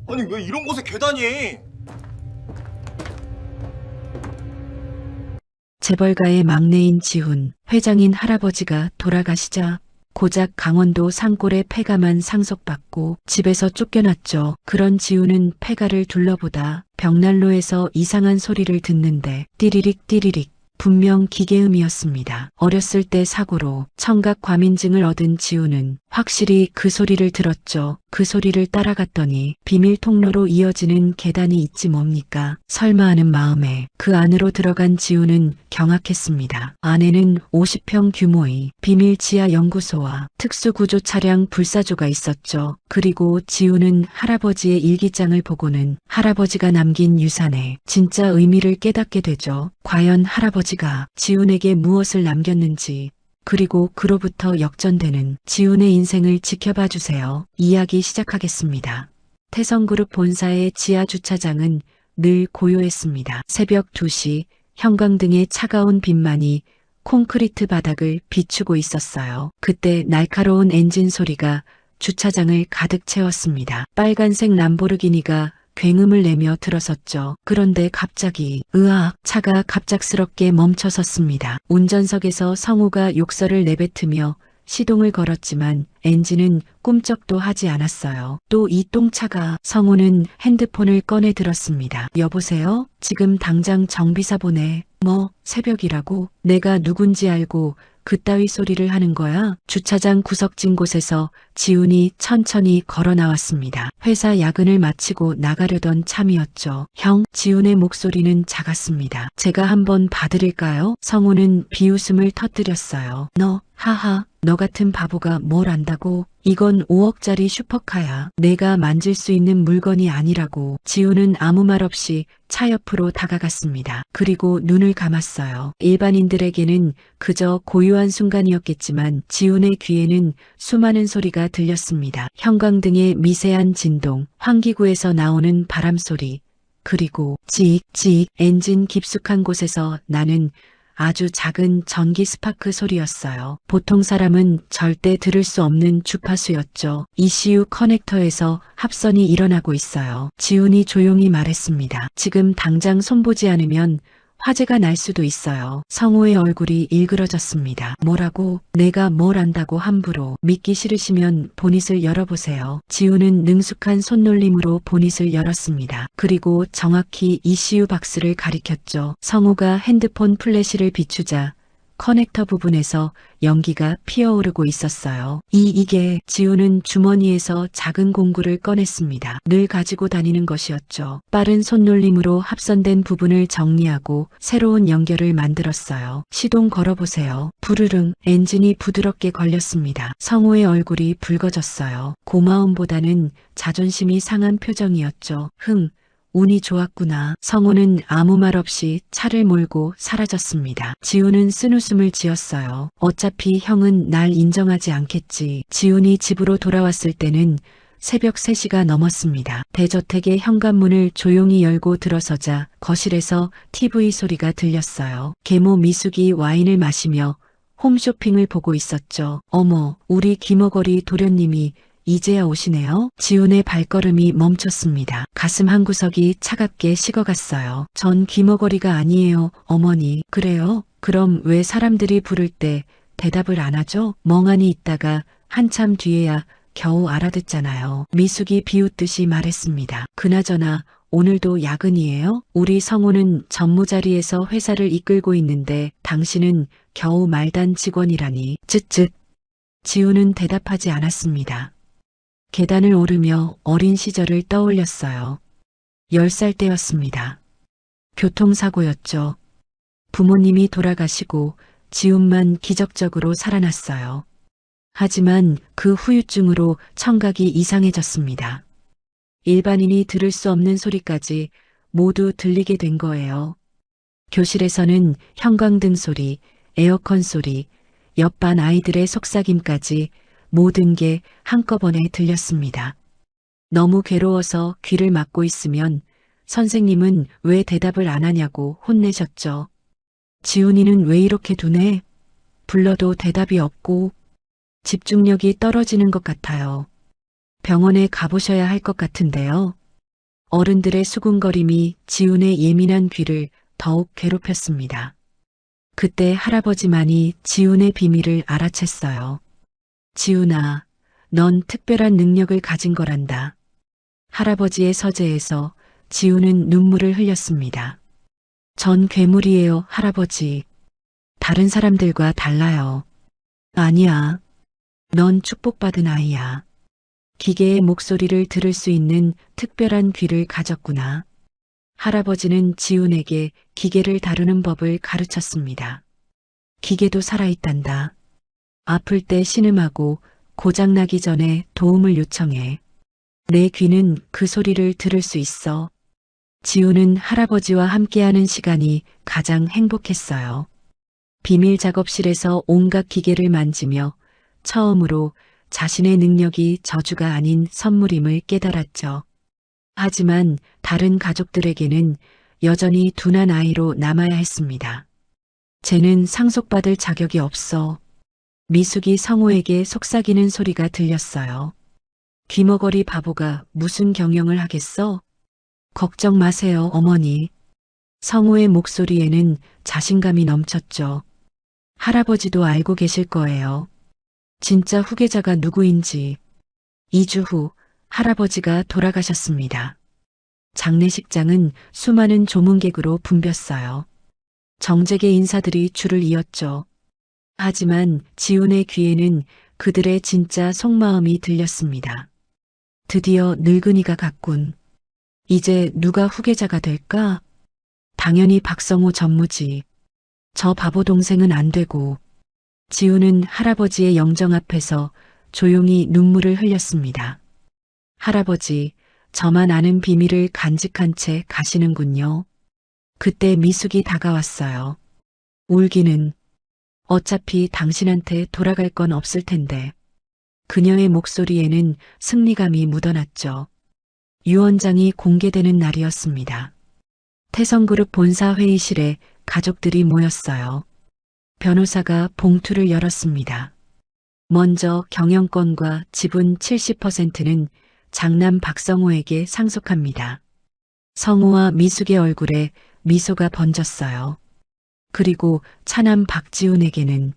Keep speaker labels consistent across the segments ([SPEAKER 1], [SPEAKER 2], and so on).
[SPEAKER 1] 아니 왜 이런 곳에 계단이?
[SPEAKER 2] 재벌가의 막내인 지훈, 회장인 할아버지가 돌아가시자 고작 강원도 산골에 폐가만 상속받고 집에서 쫓겨났죠. 그런 지훈은 폐가를 둘러보다 벽난로에서 이상한 소리를 듣는데 띠리릭 띠리릭 분명 기계음이었습니다. 어렸을 때 사고로 청각 과민증을 얻은 지훈은 확실히 그 소리를 들었죠. 그 소리를 따라갔더니 비밀 통로로 이어지는 계단이 있지 뭡니까? 설마 하는 마음에 그 안으로 들어간 지훈은 경악했습니다. 안에는 50평 규모의 비밀 지하 연구소와 특수구조 차량 불사조가 있었죠. 그리고 지훈은 할아버지의 일기장을 보고는 할아버지가 남긴 유산의 진짜 의미를 깨닫게 되죠. 과연 할아버지가 지훈에게 무엇을 남겼는지, 그리고 그로부터 역전되는 지훈의 인생을 지켜봐 주세요. 이야기 시작하겠습니다. 태성그룹 본사의 지하 주차장은 늘 고요했습니다. 새벽 2시 형광등의 차가운 빛만이 콘크리트 바닥을 비추고 있었어요. 그때 날카로운 엔진 소리가 주차장을 가득 채웠습니다. 빨간색 람보르기니가 굉음을 내며 들어섰죠. 그런데 갑자기 으악, 차가 갑작스럽게 멈춰섰습니다. 운전석에서 성우가 욕설을 내뱉으며 시동을 걸었지만 엔진은 꿈쩍도 하지 않았어요. 또 이 똥차가. 성우는 핸드폰을 꺼내 들었습니다. 여보세요? 지금 당장 정비사 보내. 뭐, 새벽이라고? 내가 누군지 알고 그따위 소리를 하는 거야? 주차장 구석진 곳에서 지훈이 천천히 걸어 나왔습니다. 회사 야근을 마치고 나가려던 참이었죠. 형, 지훈의 목소리는 작았습니다. 제가 한번 봐드릴까요? 성우는 비웃음을 터뜨렸어요. 너, 하하, 너 같은 바보가 뭘 안다고? 이건 5억짜리 슈퍼카야. 내가 만질 수 있는 물건이 아니라고. 지훈은 아무 말 없이 차 옆으로 다가갔습니다. 그리고 눈을 감았어요. 일반인들에게는 그저 고요한 순간이었겠지만 지훈의 귀에는 수많은 소리가 들렸습니다. 형광등의 미세한 진동, 환기구에서 나오는 바람소리, 그리고 찍찍 엔진 깊숙한 곳에서 나는 아주 작은 전기 스파크 소리였어요. 보통 사람은 절대 들을 수 없는 주파수였죠. ECU 커넥터에서 합선이 일어나고 있어요. 지훈이 조용히 말했습니다. 지금 당장 손보지 않으면 화재가 날 수도 있어요. 성우의 얼굴이 일그러졌습니다. 뭐라고? 내가 뭘 안다고 함부로. 믿기 싫으시면 보닛을 열어보세요. 지훈은 능숙한 손놀림으로 보닛을 열었습니다. 그리고 정확히 ECU 박스를 가리켰죠. 성우가 핸드폰 플래시를 비추자 커넥터 부분에서 연기가 피어오르고 있었어요. 이게 지훈은 주머니에서 작은 공구를 꺼냈습니다. 늘 가지고 다니는 것이었죠. 빠른 손놀림으로 합선된 부분을 정리하고 새로운 연결을 만들었어요. 시동 걸어보세요. 부르릉 엔진이 부드럽게 걸렸습니다. 성우의 얼굴이 붉어졌어요. 고마움보다는 자존심이 상한 표정이었죠. 운이 좋았구나. 성우는 아무 말 없이 차를 몰고 사라졌습니다. 지훈은 쓴웃음을 지었어요. 어차피 형은 날 인정하지 않겠지. 지훈이 집으로 돌아왔을 때는 새벽 3시가 넘었습니다. 대저택의 현관문을 조용히 열고 들어서자 거실에서 TV 소리가 들렸어요. 계모 미숙이 와인을 마시며 홈쇼핑을 보고 있었죠. 어머, 우리 김어거리 도련님이 이제야 오시네요. 지훈의 발걸음이 멈췄습니다. 가슴 한구석이 차갑게 식어갔어요. 전 김어거리가 아니에요, 어머니. 그래요? 그럼 왜 사람들이 부를 때 대답을 안 하죠? 멍하니 있다가 한참 뒤에야 겨우 알아듣잖아요. 미숙이 비웃듯이 말했습니다. 그나저나 오늘도 야근이에요? 우리 성우는 전무자리에서 회사를 이끌고 있는데 당신은 겨우 말단 직원이라니. 쯧쯧. 지훈은 대답하지 않았습니다. 계단을 오르며 어린 시절을 떠올렸어요. 10살 때였습니다. 교통사고였죠. 부모님이 돌아가시고 지훈만 기적적으로 살아났어요. 하지만 그 후유증으로 청각이 이상해졌습니다. 일반인이 들을 수 없는 소리까지 모두 들리게 된 거예요. 교실에서는 형광등 소리, 에어컨 소리, 옆반 아이들의 속삭임까지 모든 게 한꺼번에 들렸습니다. 너무 괴로워서 귀를 막고 있으면 선생님은 왜 대답을 안 하냐고 혼내셨죠. 지훈이는 왜 이렇게 둔해? 불러도 대답이 없고 집중력이 떨어지는 것 같아요. 병원에 가보셔야 할 것 같은데요. 어른들의 수군거림이 지훈의 예민한 귀를 더욱 괴롭혔습니다. 그때 할아버지만이 지훈의 비밀을 알아챘어요. 지훈아, 넌 특별한 능력을 가진 거란다. 할아버지의 서재에서 지훈은 눈물을 흘렸습니다. 전 괴물이에요, 할아버지. 다른 사람들과 달라요. 아니야. 넌 축복받은 아이야. 기계의 목소리를 들을 수 있는 특별한 귀를 가졌구나. 할아버지는 지훈에게 기계를 다루는 법을 가르쳤습니다. 기계도 살아있단다. 아플 때 신음하고 고장나기 전에 도움을 요청해. 내 귀는 그 소리를 들을 수 있어. 지훈은 할아버지와 함께하는 시간이 가장 행복했어요. 비밀 작업실에서 온갖 기계를 만지며 처음으로 자신의 능력이 저주가 아닌 선물임을 깨달았죠. 하지만 다른 가족들에게는 여전히 둔한 아이로 남아야 했습니다. 쟤는 상속받을 자격이 없어. 미숙이 성우에게 속삭이는 소리가 들렸어요. 귀머거리 바보가 무슨 경영을 하겠어? 걱정 마세요, 어머니. 성우의 목소리에는 자신감이 넘쳤죠. 할아버지도 알고 계실 거예요. 진짜 후계자가 누구인지. 2주 후 할아버지가 돌아가셨습니다. 장례식장은 수많은 조문객으로 붐볐어요. 정재계 인사들이 줄을 이었죠. 하지만 지훈의 귀에는 그들의 진짜 속마음이 들렸습니다. 드디어 늙은이가 갔군. 이제 누가 후계자가 될까? 당연히 박성우 전무지. 저 바보 동생은 안 되고. 지훈은 할아버지의 영정 앞에서 조용히 눈물을 흘렸습니다. 할아버지, 저만 아는 비밀을 간직한 채 가시는군요. 그때 미숙이 다가왔어요. 울기는 어차피 당신한테 돌아갈 건 없을 텐데. 그녀의 목소리에는 승리감이 묻어났죠. 유언장이 공개되는 날이었습니다. 태성그룹 본사 회의실에 가족들이 모였어요. 변호사가 봉투를 열었습니다. 먼저 경영권과 지분 70%는 장남 박성호에게 상속합니다. 성우와 미숙의 얼굴에 미소가 번졌어요. 그리고 차남 박지훈에게는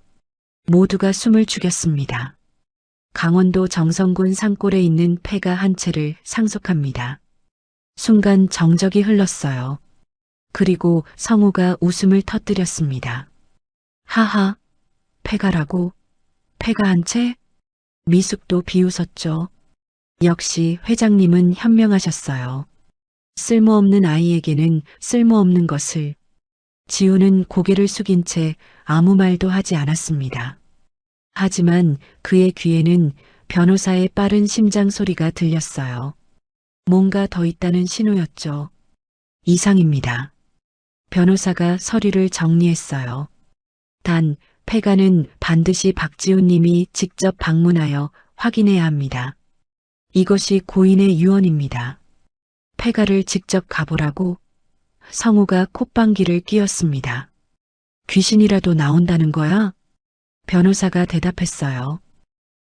[SPEAKER 2] 모두가 숨을 죽였습니다. 강원도 정성군 산골에 있는 폐가 한 채를 상속합니다. 순간 정적이 흘렀어요. 그리고 성우가 웃음을 터뜨렸습니다. 하하, 폐가라고? 폐가 한 채? 미숙도 비웃었죠. 역시 회장님은 현명하셨어요. 쓸모없는 아이에게는 쓸모없는 것을. 지훈은 고개를 숙인 채 아무 말도 하지 않았습니다. 하지만 그의 귀에는 변호사의 빠른 심장 소리가 들렸어요. 뭔가 더 있다는 신호였죠. 이상입니다. 변호사가 서류를 정리했어요. 단, 폐가는 반드시 박지훈 님이 직접 방문하여 확인해야 합니다. 이것이 고인의 유언입니다. 폐가를 직접 가보라고. 성우가 콧방귀를 뀌었습니다. 귀신이라도 나온다는 거야? 변호사가 대답했어요.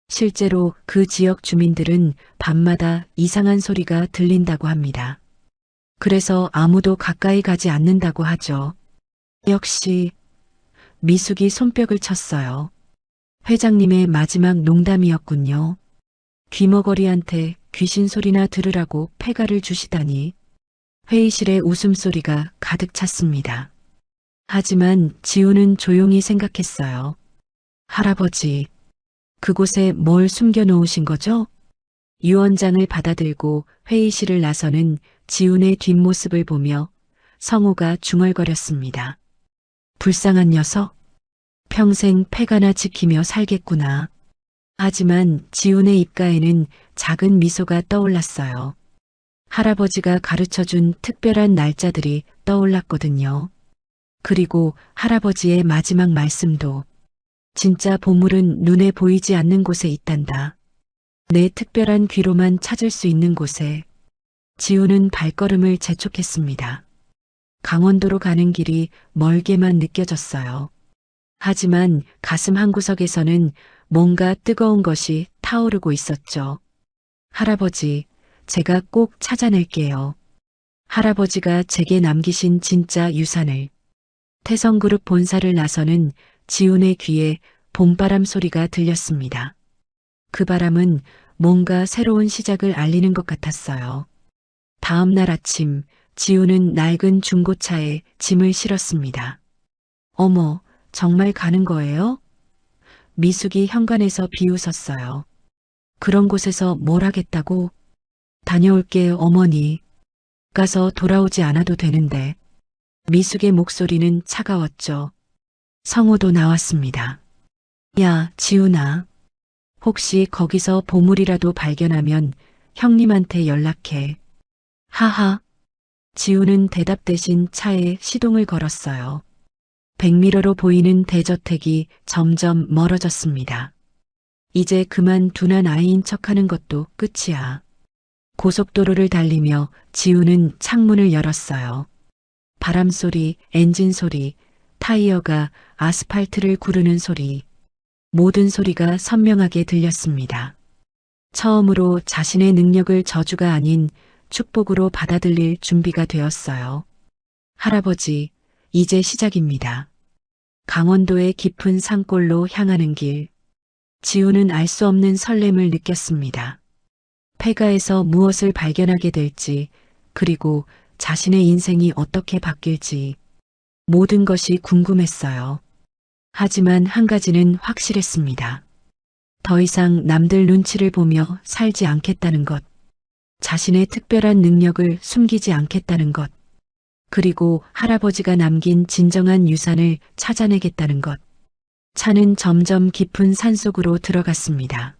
[SPEAKER 2] 실제로 그 지역 주민들은 밤마다 이상한 소리가 들린다고 합니다. 그래서 아무도 가까이 가지 않는다고 하죠. 역시 미숙이 손뼉을 쳤어요. 회장님의 마지막 농담이었군요. 귀머거리한테 귀신 소리나 들으라고 폐가를 주시다니. 회의실에 웃음소리가 가득 찼습니다. 하지만 지훈은 조용히 생각했어요. 할아버지, 그곳에 뭘 숨겨놓으신 거죠? 유언장을 받아들고 회의실을 나서는 지훈의 뒷모습을 보며 성우가 중얼거렸습니다. 불쌍한 녀석, 평생 폐가나 지키며 살겠구나. 하지만 지훈의 입가에는 작은 미소가 떠올랐어요. 할아버지가 가르쳐준 특별한 날짜들이 떠올랐거든요. 그리고 할아버지의 마지막 말씀도 진짜 보물은 눈에 보이지 않는 곳에 있단다. 내 특별한 귀로만 찾을 수 있는 곳에. 지훈은 발걸음을 재촉했습니다. 강원도로 가는 길이 멀게만 느껴졌어요. 하지만 가슴 한구석에서는 뭔가 뜨거운 것이 타오르고 있었죠. 할아버지, 제가 꼭 찾아낼게요. 할아버지가 제게 남기신 진짜 유산을. 태성그룹 본사를 나서는 지훈의 귀에 봄바람 소리가 들렸습니다. 그 바람은 뭔가 새로운 시작을 알리는 것 같았어요. 다음 날 아침, 지훈은 낡은 중고차에 짐을 실었습니다. 어머, 정말 가는 거예요? 미숙이 현관에서 비웃었어요. 그런 곳에서 뭘 하겠다고? 다녀올게요, 어머니. 가서 돌아오지 않아도 되는데. 미숙의 목소리는 차가웠죠. 성호도 나왔습니다. 야, 지훈아. 혹시 거기서 보물이라도 발견하면 형님한테 연락해. 하하. 지훈은 대답 대신 차에 시동을 걸었어요. 백미러로 보이는 대저택이 점점 멀어졌습니다. 이제 그만 둔한 아이인 척하는 것도 끝이야. 고속도로를 달리며 지훈은 창문을 열었어요. 바람 소리, 엔진 소리, 타이어가 아스팔트를 구르는 소리, 모든 소리가 선명하게 들렸습니다. 처음으로 자신의 능력을 저주가 아닌 축복으로 받아들일 준비가 되었어요. 할아버지, 이제 시작입니다. 강원도의 깊은 산골로 향하는 길. 지훈은 알 수 없는 설렘을 느꼈습니다. 폐가에서 무엇을 발견하게 될지, 그리고 자신의 인생이 어떻게 바뀔지, 모든 것이 궁금했어요. 하지만 한 가지는 확실했습니다. 더 이상 남들 눈치를 보며 살지 않겠다는 것, 자신의 특별한 능력을 숨기지 않겠다는 것, 그리고 할아버지가 남긴 진정한 유산을 찾아내겠다는 것. 차는 점점 깊은 산속으로 들어갔습니다.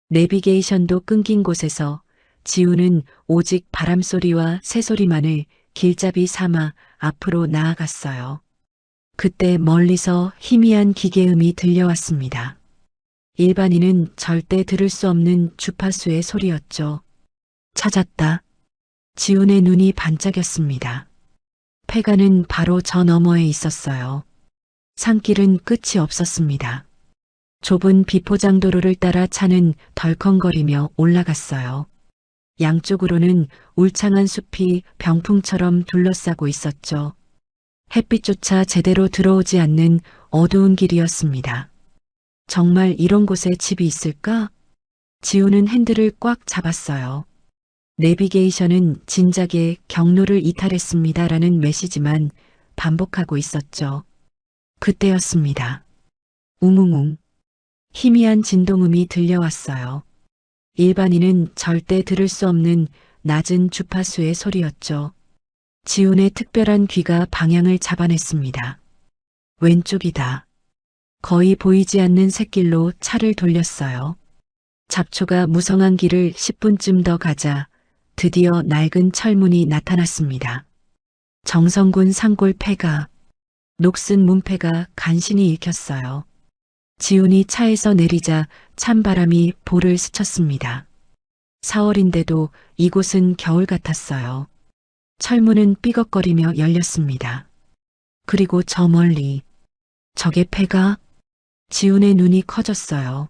[SPEAKER 2] 내비게이션도 끊긴 곳에서 지훈은 오직 바람소리와 새소리만을 길잡이 삼아 앞으로 나아갔어요. 그때 멀리서 희미한 기계음이 들려왔습니다. 일반인은 절대 들을 수 없는 주파수의 소리였죠. 찾았다. 지훈의 눈이 반짝였습니다. 폐가는 바로 저 너머에 있었어요. 산길은 끝이 없었습니다. 좁은 비포장도로를 따라 차는 덜컹거리며 올라갔어요. 양쪽으로는 울창한 숲이 병풍처럼 둘러싸고 있었죠. 햇빛조차 제대로 들어오지 않는 어두운 길이었습니다. 정말 이런 곳에 집이 있을까? 지훈은 핸들을 꽉 잡았어요. 내비게이션은 진작에 경로를 이탈했습니다라는 메시지만 반복하고 있었죠. 그때였습니다. 웅웅웅. 희미한 진동음이 들려왔어요. 일반인은 절대 들을 수 없는 낮은 주파수의 소리였죠. 지훈의 특별한 귀가 방향을 잡아냈습니다. 왼쪽이다. 거의 보이지 않는 샛길로 차를 돌렸어요. 잡초가 무성한 길을 10분쯤 더 가자 드디어 낡은 철문이 나타났습니다. 정성군 산골 폐가, 녹슨 문패가 간신히 읽혔어요. 지훈이 차에서 내리자 찬바람이 볼을 스쳤습니다. 4월인데도 이곳은 겨울 같았어요. 철문은 삐걱거리며 열렸습니다. 그리고 저 멀리, 저게 폐가? 지훈의 눈이 커졌어요.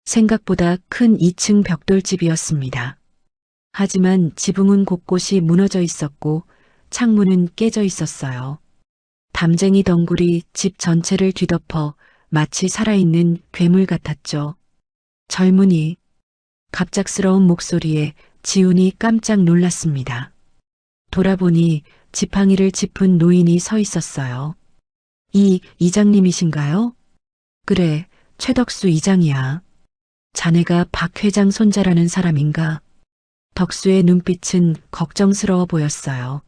[SPEAKER 2] 생각보다 큰 2층 벽돌집이었습니다. 하지만 지붕은 곳곳이 무너져 있었고 창문은 깨져 있었어요. 담쟁이 덩굴이 집 전체를 뒤덮어 마치 살아있는 괴물 같았죠. 젊은이, 갑작스러운 목소리에 지훈이 깜짝 놀랐습니다. 돌아보니 지팡이를 짚은 노인이 서 있었어요. 이 이장님이신가요? 그래, 최덕수 이장이야. 자네가 박 회장 손자라는 사람인가? 덕수의 눈빛은 걱정스러워 보였어요.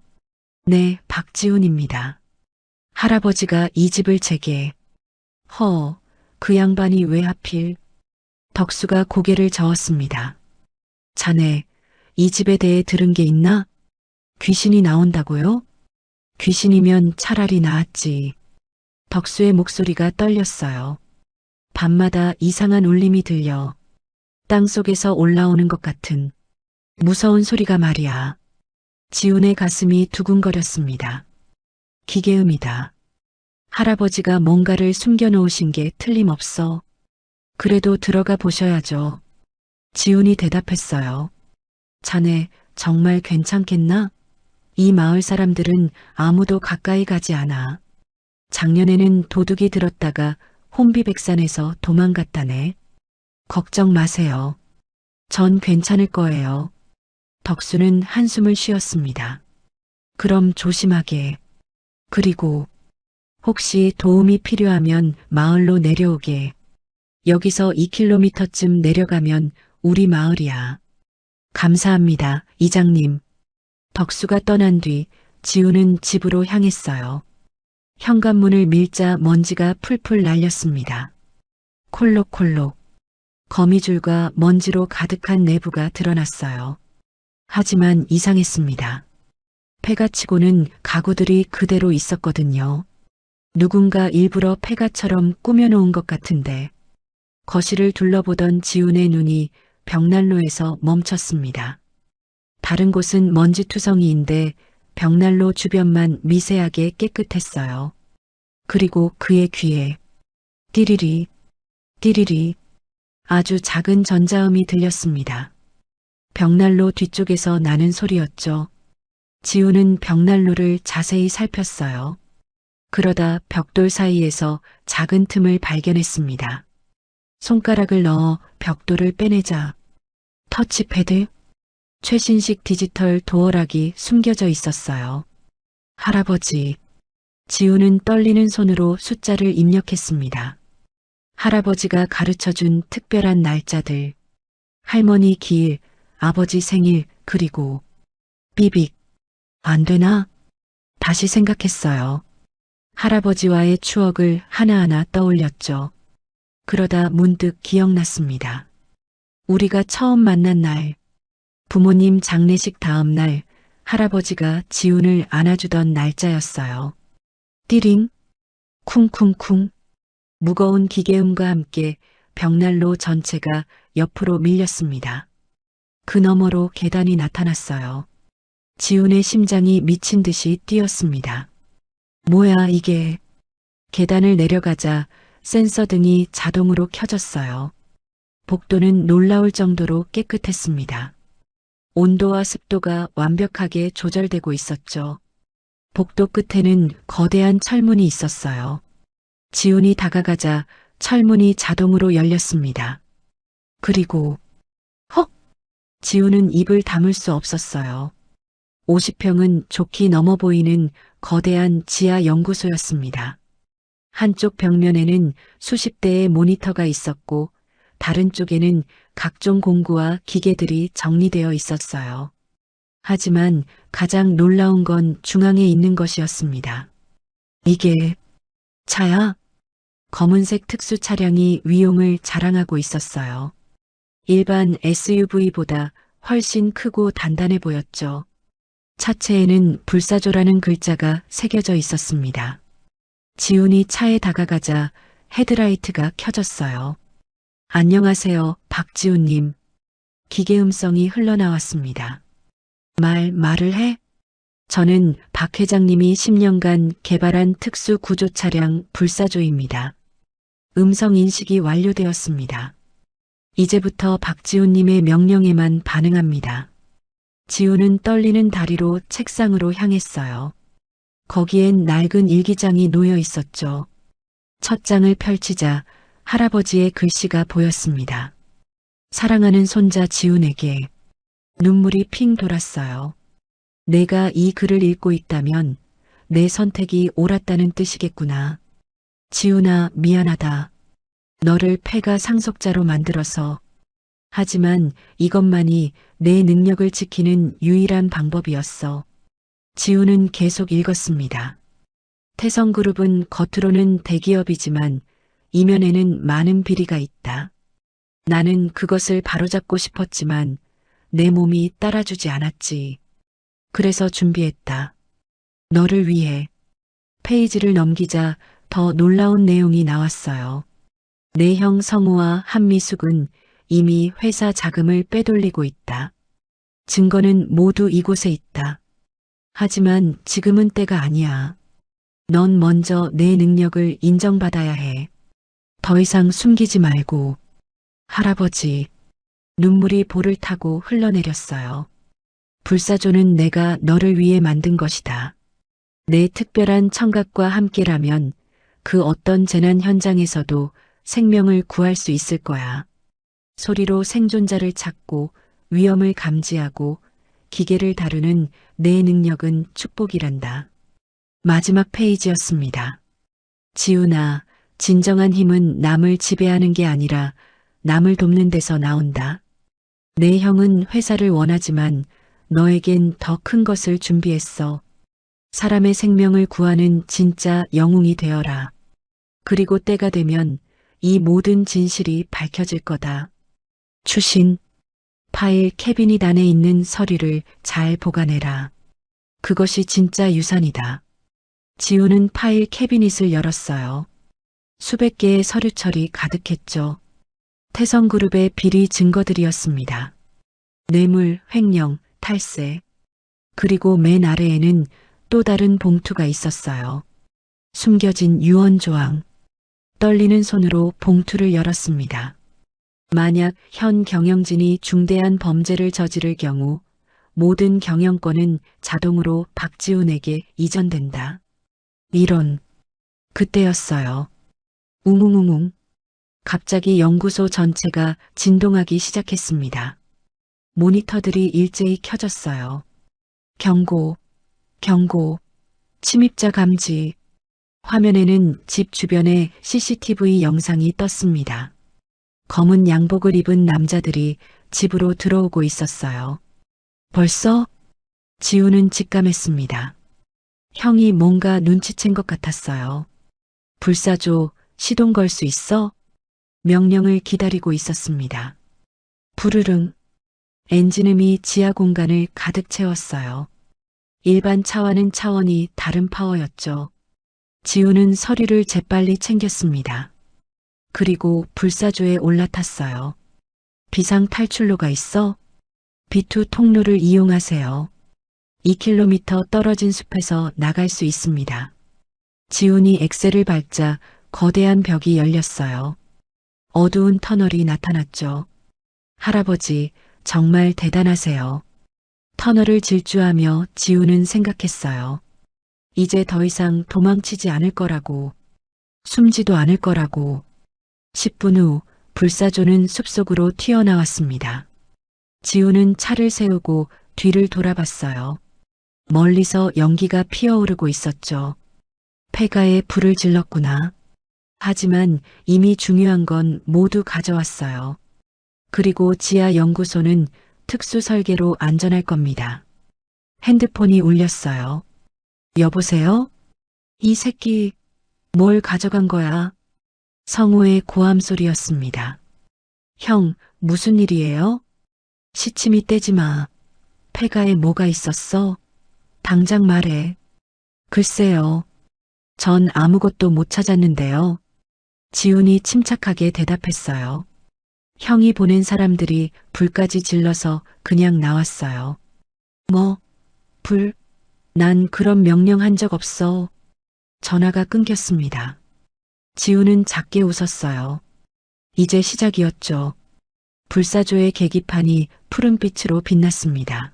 [SPEAKER 2] 네, 박지훈입니다. 할아버지가 이 집을 제게. 그 양반이 왜 하필? 덕수가 고개를 저었습니다. 자네, 이 집에 대해 들은 게 있나? 귀신이 나온다고요? 귀신이면 차라리 나았지. 덕수의 목소리가 떨렸어요. 밤마다 이상한 울림이 들려 땅속에서 올라오는 것 같은 무서운 소리가 말이야. 지훈의 가슴이 두근거렸습니다. 기계음이다. 할아버지가 뭔가를 숨겨놓으신 게 틀림없어. 그래도 들어가 보셔야죠. 지훈이 대답했어요. 자네 정말 괜찮겠나? 이 마을 사람들은 아무도 가까이 가지 않아. 작년에는 도둑이 들었다가 혼비백산해서 도망갔다네. 걱정 마세요. 전 괜찮을 거예요. 덕수는 한숨을 쉬었습니다. 그럼 조심하게. 그리고 혹시 도움이 필요하면 마을로 내려오게. 여기서 2km쯤 내려가면 우리 마을이야. 감사합니다, 이장님. 덕수가 떠난 뒤 지우는 집으로 향했어요. 현관문을 밀자 먼지가 풀풀 날렸습니다. 콜록콜록. 거미줄과 먼지로 가득한 내부가 드러났어요. 하지만 이상했습니다. 폐가치고는 가구들이 그대로 있었거든요. 누군가 일부러 폐가처럼 꾸며놓은 것 같은데 거실을 둘러보던 지훈의 눈이 벽난로에서 멈췄습니다. 다른 곳은 먼지투성이인데 벽난로 주변만 미세하게 깨끗했어요. 그리고 그의 귀에 띠리리, 띠리리 아주 작은 전자음이 들렸습니다. 벽난로 뒤쪽에서 나는 소리였죠. 지훈은 벽난로를 자세히 살폈어요. 그러다 벽돌 사이에서 작은 틈을 발견했습니다. 손가락을 넣어 벽돌을 빼내자 터치패드, 최신식 디지털 도어락이 숨겨져 있었어요. 할아버지. 지훈은 떨리는 손으로 숫자를 입력했습니다. 할아버지가 가르쳐준 특별한 날짜들, 할머니 기일, 아버지 생일, 그리고 삐빅. 안 되나? 다시 생각했어요. 할아버지와의 추억을 하나하나 떠올렸죠. 그러다 문득 기억났습니다. 우리가 처음 만난 날, 부모님 장례식 다음 날, 할아버지가 지훈을 안아주던 날짜였어요. 띠링, 쿵쿵쿵. 무거운 기계음과 함께 벽난로 전체가 옆으로 밀렸습니다. 그 너머로 계단이 나타났어요. 지훈의 심장이 미친 듯이 뛰었습니다. 뭐야 이게. 계단을 내려가자 센서 등이 자동으로 켜졌어요. 복도는 놀라울 정도로 깨끗했습니다. 온도와 습도가 완벽하게 조절되고 있었죠. 복도 끝에는 거대한 철문이 있었어요. 지훈이 다가가자 철문이 자동으로 열렸습니다. 그리고 헉! 지훈은 입을 다물 수 없었어요. 50평은 좋게 넘어 보이는 거대한 지하 연구소였습니다. 한쪽 벽면에는 수십 대의 모니터가 있었고 다른 쪽에는 각종 공구와 기계들이 정리되어 있었어요. 하지만 가장 놀라운 건 중앙에 있는 것이었습니다. 이게 차야? 검은색 특수 차량이 위용을 자랑하고 있었어요. 일반 SUV보다 훨씬 크고 단단해 보였죠. 차체에는 불사조라는 글자가 새겨져 있었습니다. 지훈이 차에 다가가자 헤드라이트가 켜졌어요. 안녕하세요, 박지훈님. 기계음성이 흘러나왔습니다. 말을 해? 저는 박 회장님이 10년간 개발한 특수 구조 차량 불사조입니다. 음성 인식이 완료되었습니다. 이제부터 박지훈님의 명령에만 반응합니다. 지훈은 떨리는 다리로 책상으로 향했어요. 거기엔 낡은 일기장이 놓여 있었죠. 첫 장을 펼치자 할아버지의 글씨가 보였습니다. 사랑하는 손자 지훈에게. 눈물이 핑 돌았어요. 내가 이 글을 읽고 있다면 내 선택이 옳았다는 뜻이겠구나. 지훈아, 미안하다. 너를 폐가 상속자로 만들어서. 하지만 이것만이 내 능력을 지키는 유일한 방법이었어. 지훈은 계속 읽었습니다. 태성그룹은 겉으로는 대기업이지만 이면에는 많은 비리가 있다. 나는 그것을 바로잡고 싶었지만 내 몸이 따라주지 않았지. 그래서 준비했다. 너를 위해. 페이지를 넘기자 더 놀라운 내용이 나왔어요. 내 형 성우와 한미숙은 이미 회사 자금을 빼돌리고 있다. 증거는 모두 이곳에 있다. 하지만 지금은 때가 아니야. 넌 먼저 내 능력을 인정받아야 해. 더 이상 숨기지 말고. 할아버지. 눈물이 볼을 타고 흘러내렸어요. 불사조는 내가 너를 위해 만든 것이다. 내 특별한 청각과 함께라면 그 어떤 재난 현장에서도 생명을 구할 수 있을 거야. 소리로 생존자를 찾고 위험을 감지하고 기계를 다루는 내 능력은 축복이란다. 마지막 페이지였습니다. 지훈아, 진정한 힘은 남을 지배하는 게 아니라 남을 돕는 데서 나온다. 내 형은 회사를 원하지만 너에겐 더 큰 것을 준비했어. 사람의 생명을 구하는 진짜 영웅이 되어라. 그리고 때가 되면 이 모든 진실이 밝혀질 거다. 추신, 파일 캐비닛 안에 있는 서류를 잘 보관해라. 그것이 진짜 유산이다. 지훈은 파일 캐비닛을 열었어요. 수백 개의 서류철이 가득했죠. 태성그룹의 비리 증거들이었습니다. 뇌물, 횡령, 탈세. 그리고 맨 아래에는 또 다른 봉투가 있었어요. 숨겨진 유언 조항. 떨리는 손으로 봉투를 열었습니다. 만약 현 경영진이 중대한 범죄를 저지를 경우 모든 경영권은 자동으로 박지훈에게 이전된다. 이런. 그때였어요. 웅웅웅웅. 갑자기 연구소 전체가 진동하기 시작했습니다. 모니터들이 일제히 켜졌어요. 경고, 경고, 침입자 감지. 화면에는 집 주변에 CCTV 영상이 떴습니다. 검은 양복을 입은 남자들이 집으로 들어오고 있었어요. 벌써? 지훈은 직감했습니다. 형이 뭔가 눈치챈 것 같았어요. 불사조, 시동 걸 수 있어? 명령을 기다리고 있었습니다. 부르릉. 엔진음이 지하 공간을 가득 채웠어요. 일반 차와는 차원이 다른 파워였죠. 지훈은 서류를 재빨리 챙겼습니다. 그리고 불사조에 올라탔어요. 비상 탈출로가 있어? B2 통로를 이용하세요. 2km 떨어진 숲에서 나갈 수 있습니다. 지훈이 엑셀을 밟자 거대한 벽이 열렸어요. 어두운 터널이 나타났죠. 할아버지, 정말 대단하세요. 터널을 질주하며 지훈은 생각했어요. 이제 더 이상 도망치지 않을 거라고. 숨지도 않을 거라고. 10분 후 불사조는 숲속으로 튀어나왔습니다. 지훈은 차를 세우고 뒤를 돌아봤어요. 멀리서 연기가 피어오르고 있었죠. 폐가에 불을 질렀구나. 하지만 이미 중요한 건 모두 가져왔어요. 그리고 지하 연구소는 특수 설계로 안전할 겁니다. 핸드폰이 울렸어요. 여보세요? 이 새끼, 뭘 가져간 거야? 성우의 고함 소리였습니다. 형, 무슨 일이에요? 시침이 떼지 마. 폐가에 뭐가 있었어? 당장 말해. 글쎄요. 전 아무것도 못 찾았는데요. 지훈이 침착하게 대답했어요. 형이 보낸 사람들이 불까지 질러서 그냥 나왔어요. 뭐? 불? 난 그런 명령 한 적 없어. 전화가 끊겼습니다. 지훈은 작게 웃었어요. 이제 시작이었죠. 불사조의 계기판이 푸른빛으로 빛났습니다.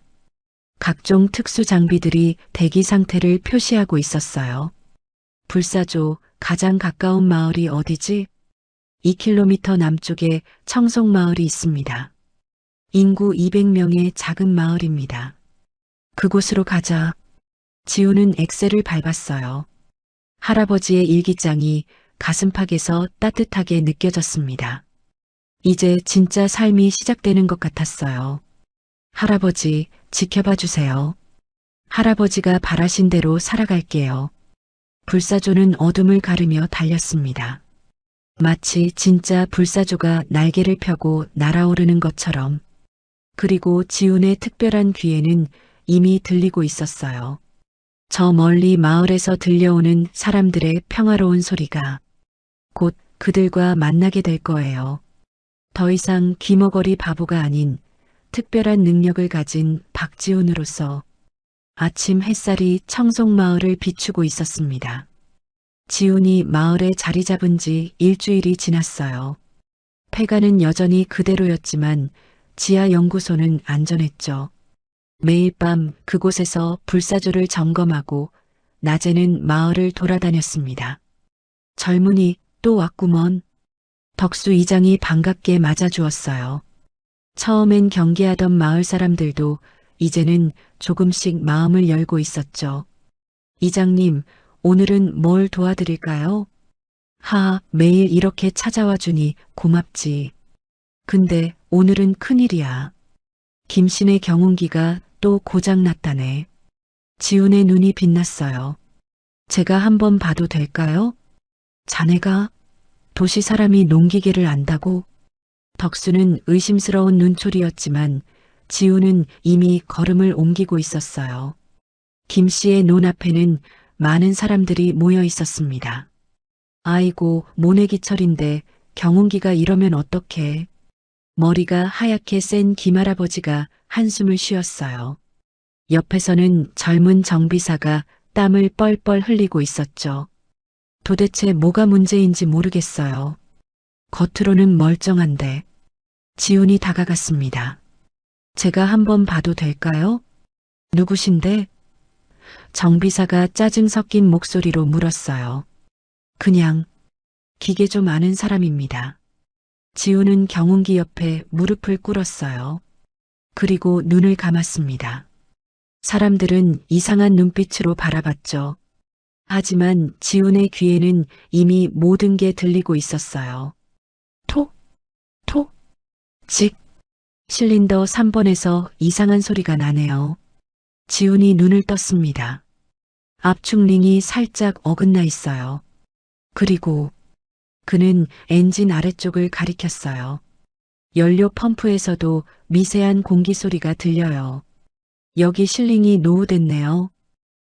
[SPEAKER 2] 각종 특수 장비들이 대기 상태를 표시하고 있었어요. 불사조 가장 가까운 마을이 어디지? 2km 남쪽에 청송마을이 있습니다. 인구 200명의 작은 마을입니다. 그곳으로 가자. 지훈은 엑셀을 밟았어요. 할아버지의 일기장이 가슴팍에서 따뜻하게 느껴졌습니다. 이제 진짜 삶이 시작되는 것 같았어요. 할아버지, 지켜봐 주세요. 할아버지가 바라신 대로 살아갈게요. 불사조는 어둠을 가르며 달렸습니다. 마치 진짜 불사조가 날개를 펴고 날아오르는 것처럼. 그리고 지훈의 특별한 귀에는 이미 들리고 있었어요. 저 멀리 마을에서 들려오는 사람들의 평화로운 소리가 곧 그들과 만나게 될 거예요. 더 이상 귀머거리 바보가 아닌 특별한 능력을 가진 박지훈으로서 아침 햇살이 청송마을을 비추고 있었습니다. 지훈이 마을에 자리 잡은 지 일주일이 지났어요. 폐가는 여전히 그대로였지만 지하 연구소는 안전했죠. 매일 밤 그곳에서 불사조를 점검하고 낮에는 마을을 돌아다녔습니다. 젊은이 또 왔구먼. 덕수 이장이 반갑게 맞아주었어요. 처음엔 경계하던 마을 사람들도 이제는 조금씩 마음을 열고 있었죠. 이장님, 오늘은 뭘 도와드릴까요? 매일 이렇게 찾아와 주니 고맙지. 근데 오늘은 큰일이야. 김씨네 경운기가 또 고장났다네. 지훈의 눈이 빛났어요. 제가 한번 봐도 될까요? 자네가 도시 사람이 농기계를 안다고? 덕수는 의심스러운 눈초리였지만 지훈은 이미 걸음을 옮기고 있었어요. 김씨의 논앞에는 많은 사람들이 모여 있었습니다. 아이고, 모내기철인데 경운기가 이러면 어떡해. 머리가 하얗게 센 김할아버지가 한숨을 쉬었어요. 옆에서는 젊은 정비사가 땀을 뻘뻘 흘리고 있었죠. 도대체 뭐가 문제인지 모르겠어요. 겉으로는 멀쩡한데. 지훈이 다가갔습니다. 제가 한번 봐도 될까요? 누구신데? 정비사가 짜증 섞인 목소리로 물었어요. 그냥 기계 좀 아는 사람입니다. 지훈은 경운기 옆에 무릎을 꿇었어요. 그리고 눈을 감았습니다. 사람들은 이상한 눈빛으로 바라봤죠. 하지만 지훈의 귀에는 이미 모든 게 들리고 있었어요. 톡, 톡, 직. 실린더 3번에서 이상한 소리가 나네요. 지훈이 눈을 떴습니다. 압축 링이 살짝 어긋나 있어요. 그리고 그는 엔진 아래쪽을 가리켰어요. 연료 펌프에서도 미세한 공기 소리가 들려요. 여기 실링이 노후됐네요.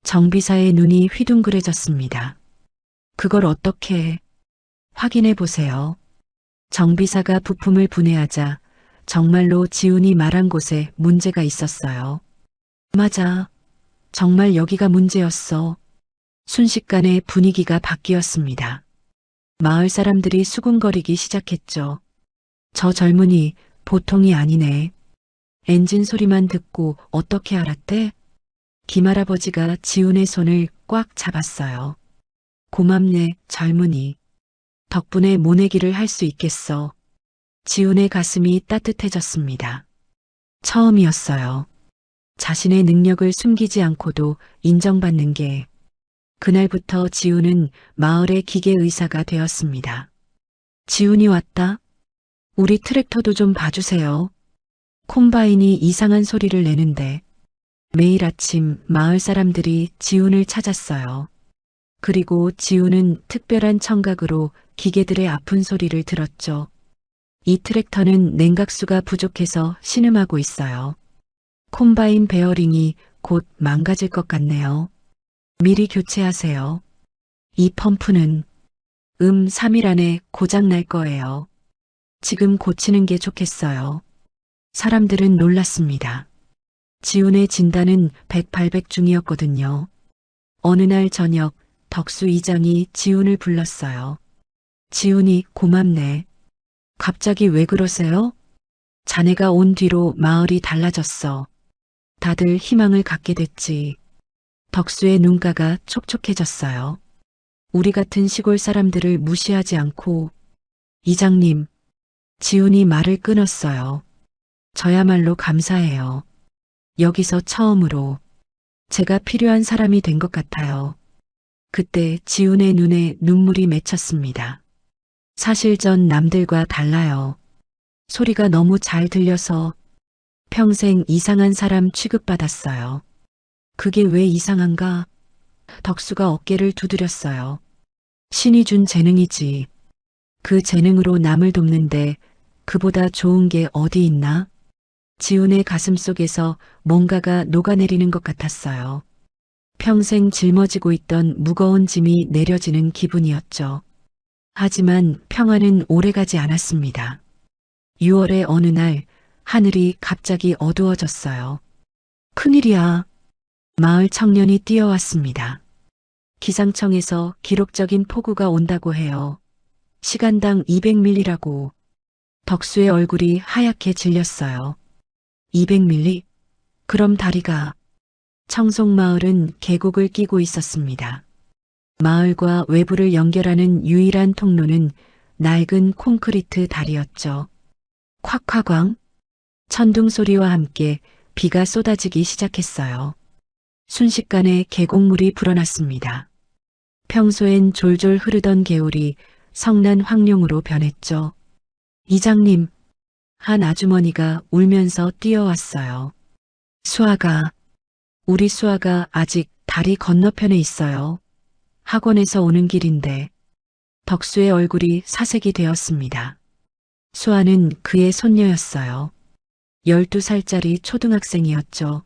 [SPEAKER 2] 정비사의 눈이 휘둥그레졌습니다. 그걸 어떻게 해? 확인해 보세요. 정비사가 부품을 분해하자 정말로 지훈이 말한 곳에 문제가 있었어요. 맞아. 정말 여기가 문제였어. 순식간에 분위기가 바뀌었습니다. 마을 사람들이 수군거리기 시작했죠. 저 젊은이 보통이 아니네. 엔진 소리만 듣고 어떻게 알았대? 김할아버지가 지훈의 손을 꽉 잡았어요. 고맙네, 젊은이. 덕분에 모내기를 할 수 있겠어. 지훈의 가슴이 따뜻해졌습니다. 처음이었어요. 자신의 능력을 숨기지 않고도 인정받는 게. 그날부터 지훈은 마을의 기계 의사가 되었습니다. 지훈이 왔다. 우리 트랙터도 좀 봐주세요. 콤바인이 이상한 소리를 내는데. 매일 아침 마을 사람들이 지훈을 찾았어요. 그리고 지훈은 특별한 청각으로 기계들의 아픈 소리를 들었죠. 이 트랙터는 냉각수가 부족해서 신음하고 있어요. 콤바인 베어링이 곧 망가질 것 같네요. 미리 교체하세요. 이 펌프는 3일 안에 고장 날 거예요. 지금 고치는 게 좋겠어요. 사람들은 놀랐습니다. 지훈의 진단은 100/800 중이었거든요. 어느 날 저녁 덕수 이장이 지훈을 불렀어요. 지훈이 고맙네. 갑자기 왜 그러세요? 자네가 온 뒤로 마을이 달라졌어. 다들 희망을 갖게 됐지. 덕수의 눈가가 촉촉해졌어요. 우리 같은 시골 사람들을 무시하지 않고. 이장님, 지훈이 말을 끊었어요. 저야말로 감사해요. 여기서 처음으로 제가 필요한 사람이 된 것 같아요. 그때 지훈의 눈에 눈물이 맺혔습니다. 사실 전 남들과 달라요. 소리가 너무 잘 들려서 평생 이상한 사람 취급받았어요. 그게 왜 이상한가? 덕수가 어깨를 두드렸어요. 신이 준 재능이지. 그 재능으로 남을 돕는데 그보다 좋은 게 어디 있나? 지훈의 가슴 속에서 뭔가가 녹아내리는 것 같았어요. 평생 짊어지고 있던 무거운 짐이 내려지는 기분이었죠. 하지만 평화는 오래가지 않았습니다. 6월의 어느 날 하늘이 갑자기 어두워졌어요. 큰일이야. 마을 청년이 뛰어왔습니다. 기상청에서 기록적인 폭우가 온다고 해요. 시간당 200mm라고. 덕수의 얼굴이 하얗게 질렸어요. 200mm? 그럼 다리가 청송마을은 계곡을 끼고 있었습니다. 마을과 외부를 연결하는 유일한 통로는 낡은 콘크리트 다리였죠. 콱콱광 천둥 소리와 함께 비가 쏟아지기 시작했어요. 순식간에 계곡물이 불어났습니다. 평소엔 졸졸 흐르던 개울이 성난 황룡으로 변했죠. 이장님, 한 아주머니가 울면서 뛰어왔어요. 수아가, 우리 수아가 아직 다리 건너편에 있어요. 학원에서 오는 길인데 덕수의 얼굴이 사색이 되었습니다. 수아는 그의 손녀였어요. 12살짜리 초등학생이었죠.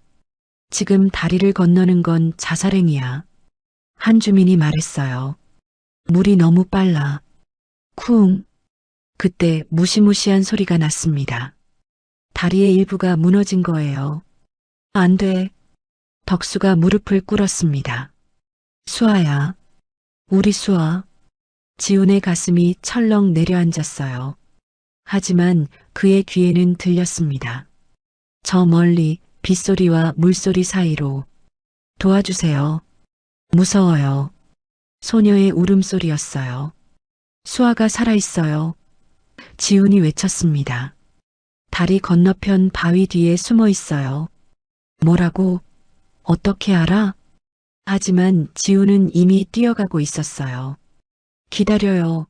[SPEAKER 2] 지금 다리를 건너는 건 자살행위야. 한 주민이 말했어요. 물이 너무 빨라. 쿵. 그때 무시무시한 소리가 났습니다. 다리의 일부가 무너진 거예요. 안 돼. 덕수가 무릎을 꿇었습니다. 수아야. 우리 수아. 지훈의 가슴이 철렁 내려앉았어요. 하지만 그의 귀에는 들렸습니다. 저 멀리 빗소리와 물소리 사이로 도와주세요. 무서워요. 소녀의 울음소리였어요. 수아가 살아있어요. 지훈이 외쳤습니다. 다리 건너편 바위 뒤에 숨어 있어요. 뭐라고? 어떻게 알아? 하지만 지훈은 이미 뛰어가고 있었어요. 기다려요.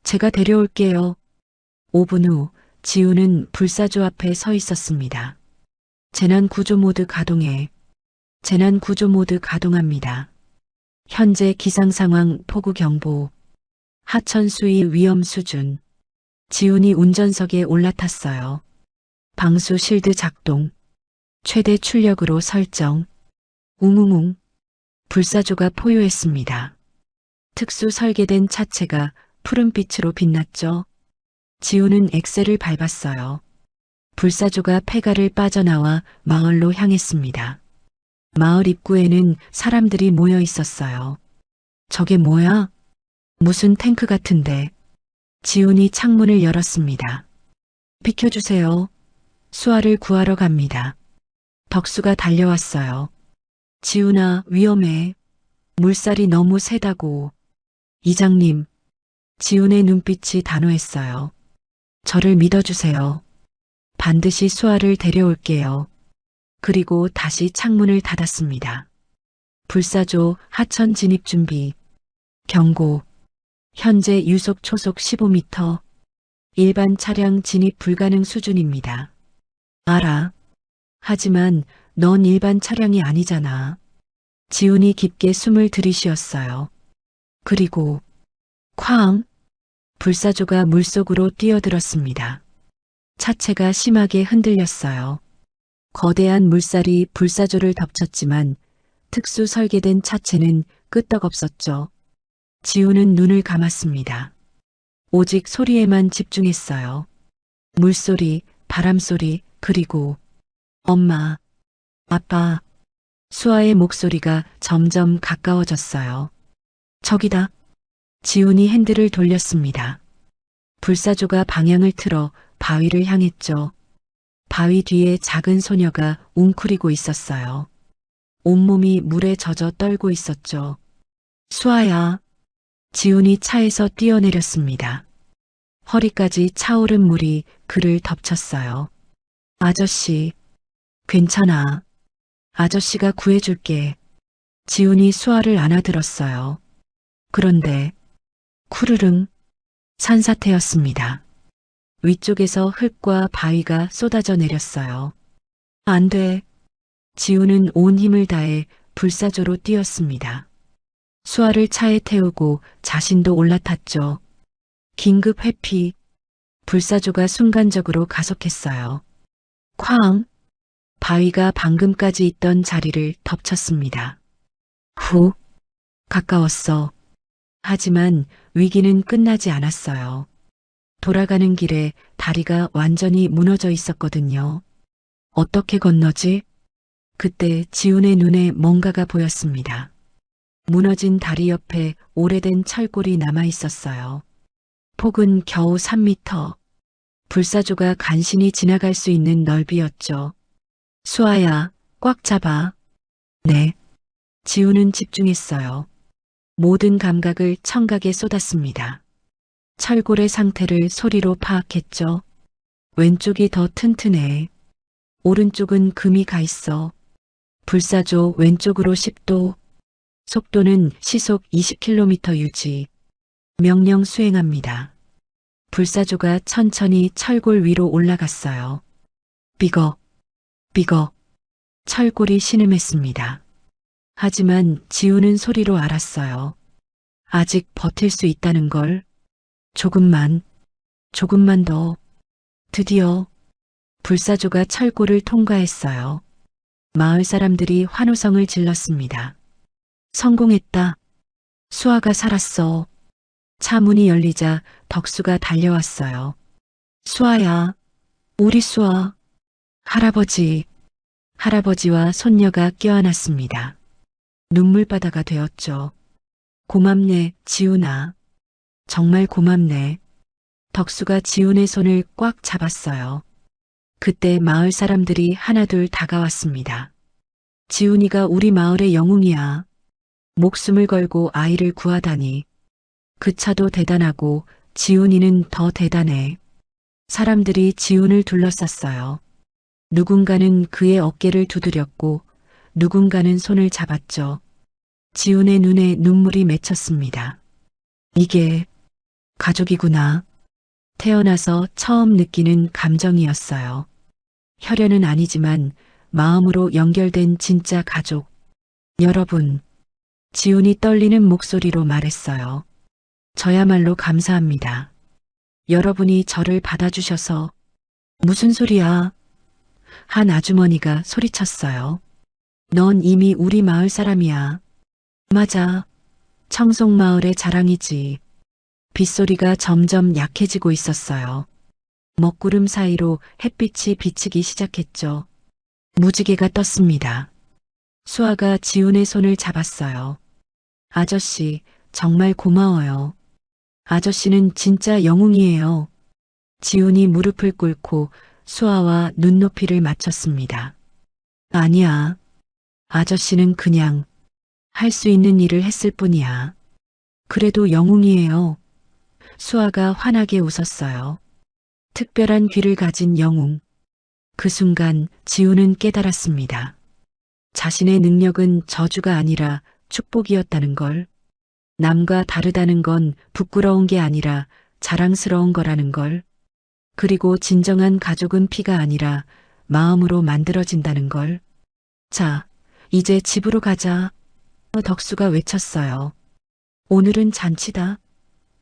[SPEAKER 2] 제가 데려올게요. 5분 후 지훈은 불사조 앞에 서 있었습니다. 재난구조 모드 가동해. 재난구조 모드 가동합니다. 현재 기상상황 폭우경보. 하천 수위 위험 수준. 지훈이 운전석에 올라탔어요. 방수 실드 작동. 최대 출력으로 설정. 웅웅웅. 불사조가 포효했습니다. 특수 설계된 차체가 푸른빛으로 빛났죠. 지훈은 엑셀을 밟았어요. 불사조가 폐가를 빠져나와 마을로 향했습니다. 마을 입구에는 사람들이 모여 있었어요. 저게 뭐야? 무슨 탱크 같은데. 지훈이 창문을 열었습니다. 비켜주세요. 수아를 구하러 갑니다. 덕수가 달려왔어요. 지훈아, 위험해. 물살이 너무 세다고. 이장님. 지훈의 눈빛이 단호했어요. 저를 믿어주세요. 반드시 수아를 데려올게요. 그리고 다시 창문을 닫았습니다. 불사조 하천 진입 준비. 경고. 현재 유속 초속 15m. 일반 차량 진입 불가능 수준입니다. 알아. 하지만 넌 일반 차량이 아니잖아. 지훈이 깊게 숨을 들이쉬었어요. 그리고 쾅! 불사조가 물속으로 뛰어들었습니다. 차체가 심하게 흔들렸어요. 거대한 물살이 불사조를 덮쳤지만 특수 설계된 차체는 끄떡없었죠. 지훈은 눈을 감았습니다. 오직 소리에만 집중했어요. 물소리, 바람소리, 그리고 엄마, 아빠. 수아의 목소리가 점점 가까워졌어요. 저기다. 지훈이 핸들을 돌렸습니다. 불사조가 방향을 틀어 바위를 향했죠. 바위 뒤에 작은 소녀가 웅크리고 있었어요. 온몸이 물에 젖어 떨고 있었죠. 수아야. 지훈이 차에서 뛰어내렸습니다. 허리까지 차오른 물이 그를 덮쳤어요. 아저씨, 괜찮아. 아저씨가 구해줄게. 지훈이 수아를 안아들었어요. 그런데 쿠르릉 산사태였습니다. 위쪽에서 흙과 바위가 쏟아져 내렸어요. 안 돼. 지훈은 온 힘을 다해 불사조로 뛰었습니다. 수아를 차에 태우고 자신도 올라탔죠. 긴급 회피. 불사조가 순간적으로 가속했어요. 쾅! 바위가 방금까지 있던 자리를 덮쳤습니다. 후! 가까웠어. 하지만 위기는 끝나지 않았어요. 돌아가는 길에 다리가 완전히 무너져 있었거든요. 어떻게 건너지? 그때 지훈의 눈에 뭔가가 보였습니다. 무너진 다리 옆에 오래된 철골이 남아 있었어요. 폭은 겨우 3m. 불사조가 간신히 지나갈 수 있는 넓이였죠. 수아야, 꽉 잡아. 네. 지우는 집중했어요. 모든 감각을 청각에 쏟았습니다. 철골의 상태를 소리로 파악했죠. 왼쪽이 더 튼튼해. 오른쪽은 금이 가 있어. 불사조 왼쪽으로 10도. 속도는 시속 20km 유지. 명령 수행합니다. 불사조가 천천히 철골 위로 올라갔어요. 삐걱, 삐걱. 철골이 신음했습니다. 하지만 지우는 소리로 알았어요. 아직 버틸 수 있다는 걸. 조금만 더. 드디어 불사조가 철골을 통과했어요. 마을 사람들이 환호성을 질렀습니다. 성공했다. 수아가 살았어. 차 문이 열리자 덕수가 달려왔어요. 수아야, 우리 수아. 할아버지와 손녀가 껴안았습니다. 눈물바다가 되었죠. 고맙네, 지훈아. 정말 고맙네. 덕수가 지훈의 손을 꽉 잡았어요. 그때 마을 사람들이 하나둘 다가왔습니다. 지훈이가 우리 마을의 영웅이야. 목숨을 걸고 아이를 구하다니. 그 차도 대단하고 지훈이는 더 대단해. 사람들이 지훈을 둘러쌌어요. 누군가는 그의 어깨를 두드렸고 누군가는 손을 잡았죠. 지훈의 눈에 눈물이 맺혔습니다. 이게 가족이구나. 태어나서 처음 느끼는 감정이었어요. 혈연은 아니지만 마음으로 연결된 진짜 가족. 여러분, 지훈이 떨리는 목소리로 말했어요. 저야말로 감사합니다. 여러분이 저를 받아주셔서. 무슨 소리야? 한 아주머니가 소리쳤어요. 넌 이미 우리 마을 사람이야. 맞아. 청송마을의 자랑이지. 빗소리가 점점 약해지고 있었어요. 먹구름 사이로 햇빛이 비치기 시작했죠. 무지개가 떴습니다. 수아가 지훈의 손을 잡았어요. 아저씨, 정말 고마워요. 아저씨는 진짜 영웅이에요. 지훈이 무릎을 꿇고 수아와 눈높이를 맞췄습니다. 아니야. 아저씨는 그냥 할 수 있는 일을 했을 뿐이야. 그래도 영웅이에요. 수아가 환하게 웃었어요. 특별한 귀를 가진 영웅. 그 순간 지훈은 깨달았습니다. 자신의 능력은 저주가 아니라 축복이었다는 걸. 남과 다르다는 건 부끄러운 게 아니라 자랑스러운 거라는 걸. 그리고 진정한 가족은 피가 아니라 마음으로 만들어진다는 걸. 자, 이제 집으로 가자. 덕수가 외쳤어요. 오늘은 잔치다.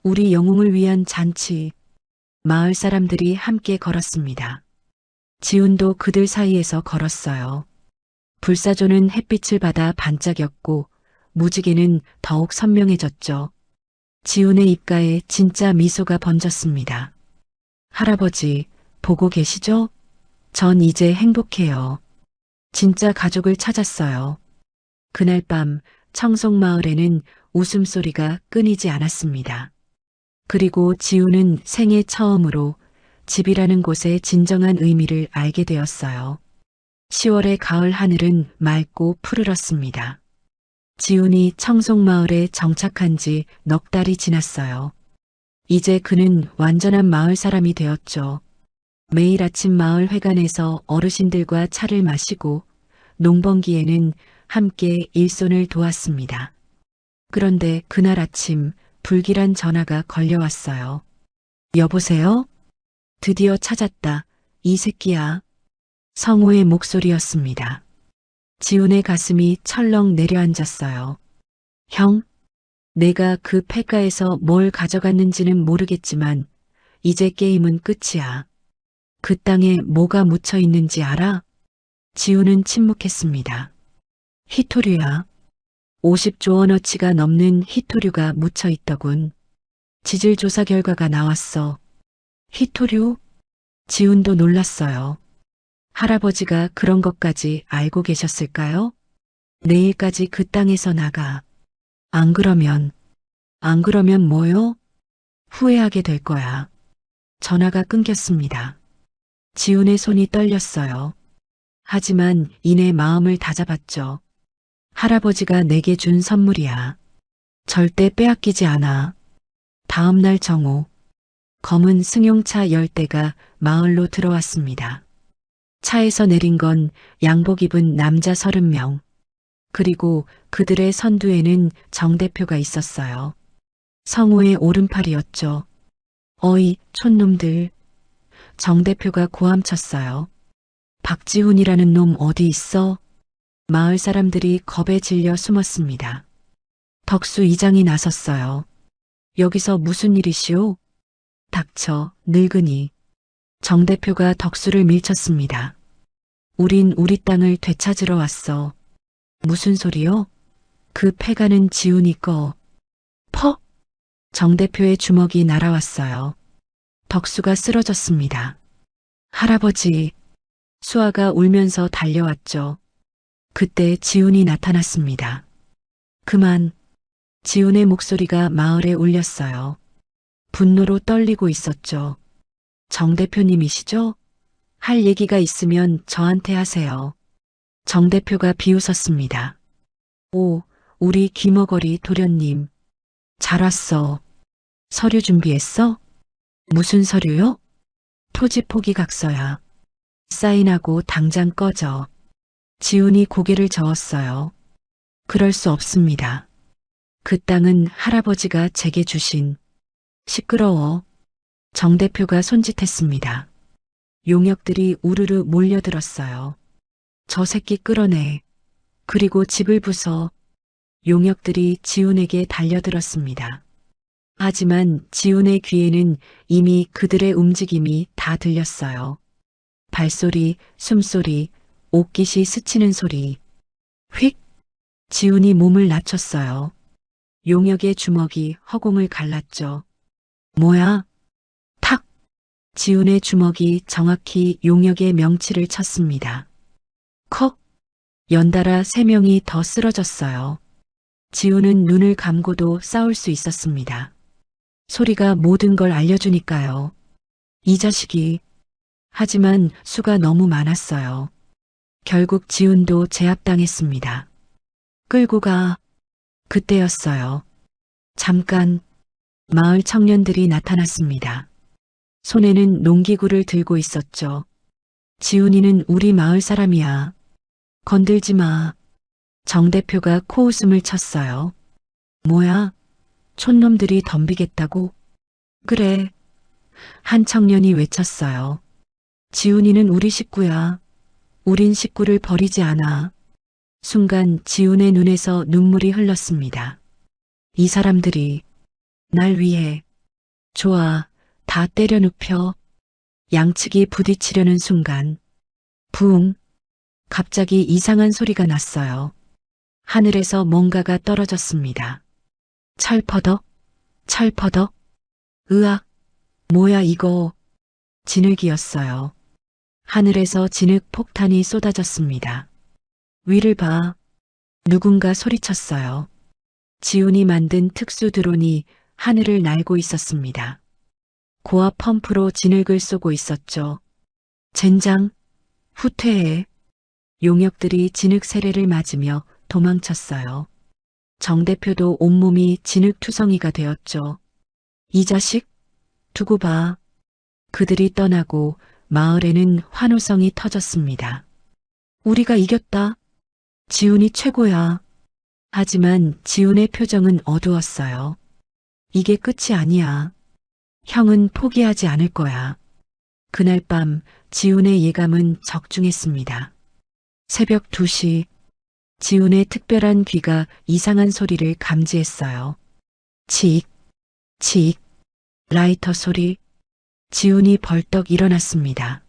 [SPEAKER 2] 우리 영웅을 위한 잔치. 마을 사람들이 함께 걸었습니다. 지훈도 그들 사이에서 걸었어요. 불사조는 햇빛을 받아 반짝였고 무지개는 더욱 선명해졌죠. 지훈의 입가에 진짜 미소가 번졌습니다. 할아버지, 보고 계시죠? 전 이제 행복해요. 진짜 가족을 찾았어요. 그날 밤 청송마을에는 웃음소리가 끊이지 않았습니다. 그리고 지훈은 생애 처음으로 집이라는 곳의 진정한 의미를 알게 되었어요. 10월의 가을 하늘은 맑고 푸르렀습니다. 지훈이 청송마을에 정착한 지 넉 달이 지났어요. 이제 그는 완전한 마을 사람이 되었죠. 매일 아침 마을 회관에서 어르신들과 차를 마시고 농번기에는 함께 일손을 도왔습니다. 그런데 그날 아침 불길한 전화가 걸려왔어요. 여보세요? 드디어 찾았다. 이 새끼야. 성호의 목소리였습니다. 지훈의 가슴이 철렁 내려앉았어요. 형, 내가 그 폐가에서 뭘 가져갔는지는 모르겠지만 이제 게임은 끝이야. 그 땅에 뭐가 묻혀 있는지 알아? 지훈은 침묵했습니다. 히토류야. 50조 원어치가 넘는 히토류가 묻혀 있더군. 지질 조사 결과가 나왔어. 히토류? 지훈도 놀랐어요. 할아버지가 그런 것까지 알고 계셨을까요? 내일까지 그 땅에서 나가. 안 그러면 뭐요? 후회하게 될 거야. 전화가 끊겼습니다. 지훈의 손이 떨렸어요. 하지만 이내 마음을 다잡았죠. 할아버지가 내게 준 선물이야. 절대 빼앗기지 않아. 다음 날 정오, 검은 승용차 10대가 마을로 들어왔습니다. 차에서 내린 건 양복 입은 남자 30명. 그리고 그들의 선두에는 정 대표가 있었어요. 성우의 오른팔이었죠. 어이, 촌놈들. 정 대표가 고함쳤어요. 박지훈이라는 놈 어디 있어? 마을 사람들이 겁에 질려 숨었습니다. 덕수 이장이 나섰어요. 여기서 무슨 일이시오? 닥쳐, 늙은이. 정 대표가 덕수를 밀쳤습니다. 우린 우리 땅을 되찾으러 왔어. 무슨 소리요? 그 패가는 지훈이 거. 퍼! 정 대표의 주먹이 날아왔어요. 덕수가 쓰러졌습니다. 할아버지. 수아가 울면서 달려왔죠. 그때 지훈이 나타났습니다. 그만. 지훈의 목소리가 마을에 울렸어요. 분노로 떨리고 있었죠. 정 대표님이시죠? 할 얘기가 있으면 저한테 하세요. 정 대표가 비웃었습니다. 오, 우리 귀머거리 도련님. 잘 왔어. 서류 준비했어? 무슨 서류요? 토지 포기 각서야. 사인하고 당장 꺼져. 지훈이 고개를 저었어요. 그럴 수 없습니다. 그 땅은 할아버지가 제게 주신. 시끄러워. 정 대표가 손짓했습니다. 용역들이 우르르 몰려들었어요. 저 새끼 끌어내. 그리고 집을 부숴. 용역들이 지훈에게 달려들었습니다. 하지만 지훈의 귀에는 이미 그들의 움직임이 다 들렸어요. 발소리, 숨소리, 옷깃이 스치는 소리. 휙! 지훈이 몸을 낮췄어요. 용역의 주먹이 허공을 갈랐죠. 뭐야? 탁! 지훈의 주먹이 정확히 용역의 명치를 쳤습니다. 컥! 연달아 3명이 더 쓰러졌어요. 지훈은 눈을 감고도 싸울 수 있었습니다. 소리가 모든 걸 알려주니까요. 이 자식이. 하지만 수가 너무 많았어요. 결국 지훈도 제압당했습니다. 끌고 가. 그때였어요. 잠깐. 마을 청년들이 나타났습니다. 손에는 농기구를 들고 있었죠. 지훈이는 우리 마을 사람이야. 건들지 마. 정 대표가 코웃음을 쳤어요. 뭐야? 촌놈들이 덤비겠다고? 그래. 한 청년이 외쳤어요. 지훈이는 우리 식구야. 우린 식구를 버리지 않아. 순간 지훈의 눈에서 눈물이 흘렀습니다. 이 사람들이 날 위해. 좋아, 다 때려 눕혀. 양측이 부딪히려는 순간 붕. 갑자기 이상한 소리가 났어요. 하늘에서 뭔가가 떨어졌습니다. 철퍼덕, 철퍼덕. 으악, 뭐야 이거. 진흙이었어요. 하늘에서 진흙 폭탄이 쏟아졌습니다. 위를 봐. 누군가 소리쳤어요. 지훈이 만든 특수 드론이 하늘을 날고 있었습니다. 고압 펌프로 진흙을 쏘고 있었죠. 젠장, 후퇴해. 용역들이 진흙 세례를 맞으며 도망쳤어요. 정 대표도 온몸이 진흙 투성이가 되었죠. 이 자식, 두고 봐. 그들이 떠나고 마을에는 환호성이 터졌습니다. 우리가 이겼다. 지훈이 최고야. 하지만 지훈의 표정은 어두웠어요. 이게 끝이 아니야. 형은 포기하지 않을 거야. 그날 밤 지훈의 예감은 적중했습니다. 새벽 2시, 지훈의 특별한 귀가 이상한 소리를 감지했어요. 칙, 칙, 라이터 소리. 지훈이 벌떡 일어났습니다.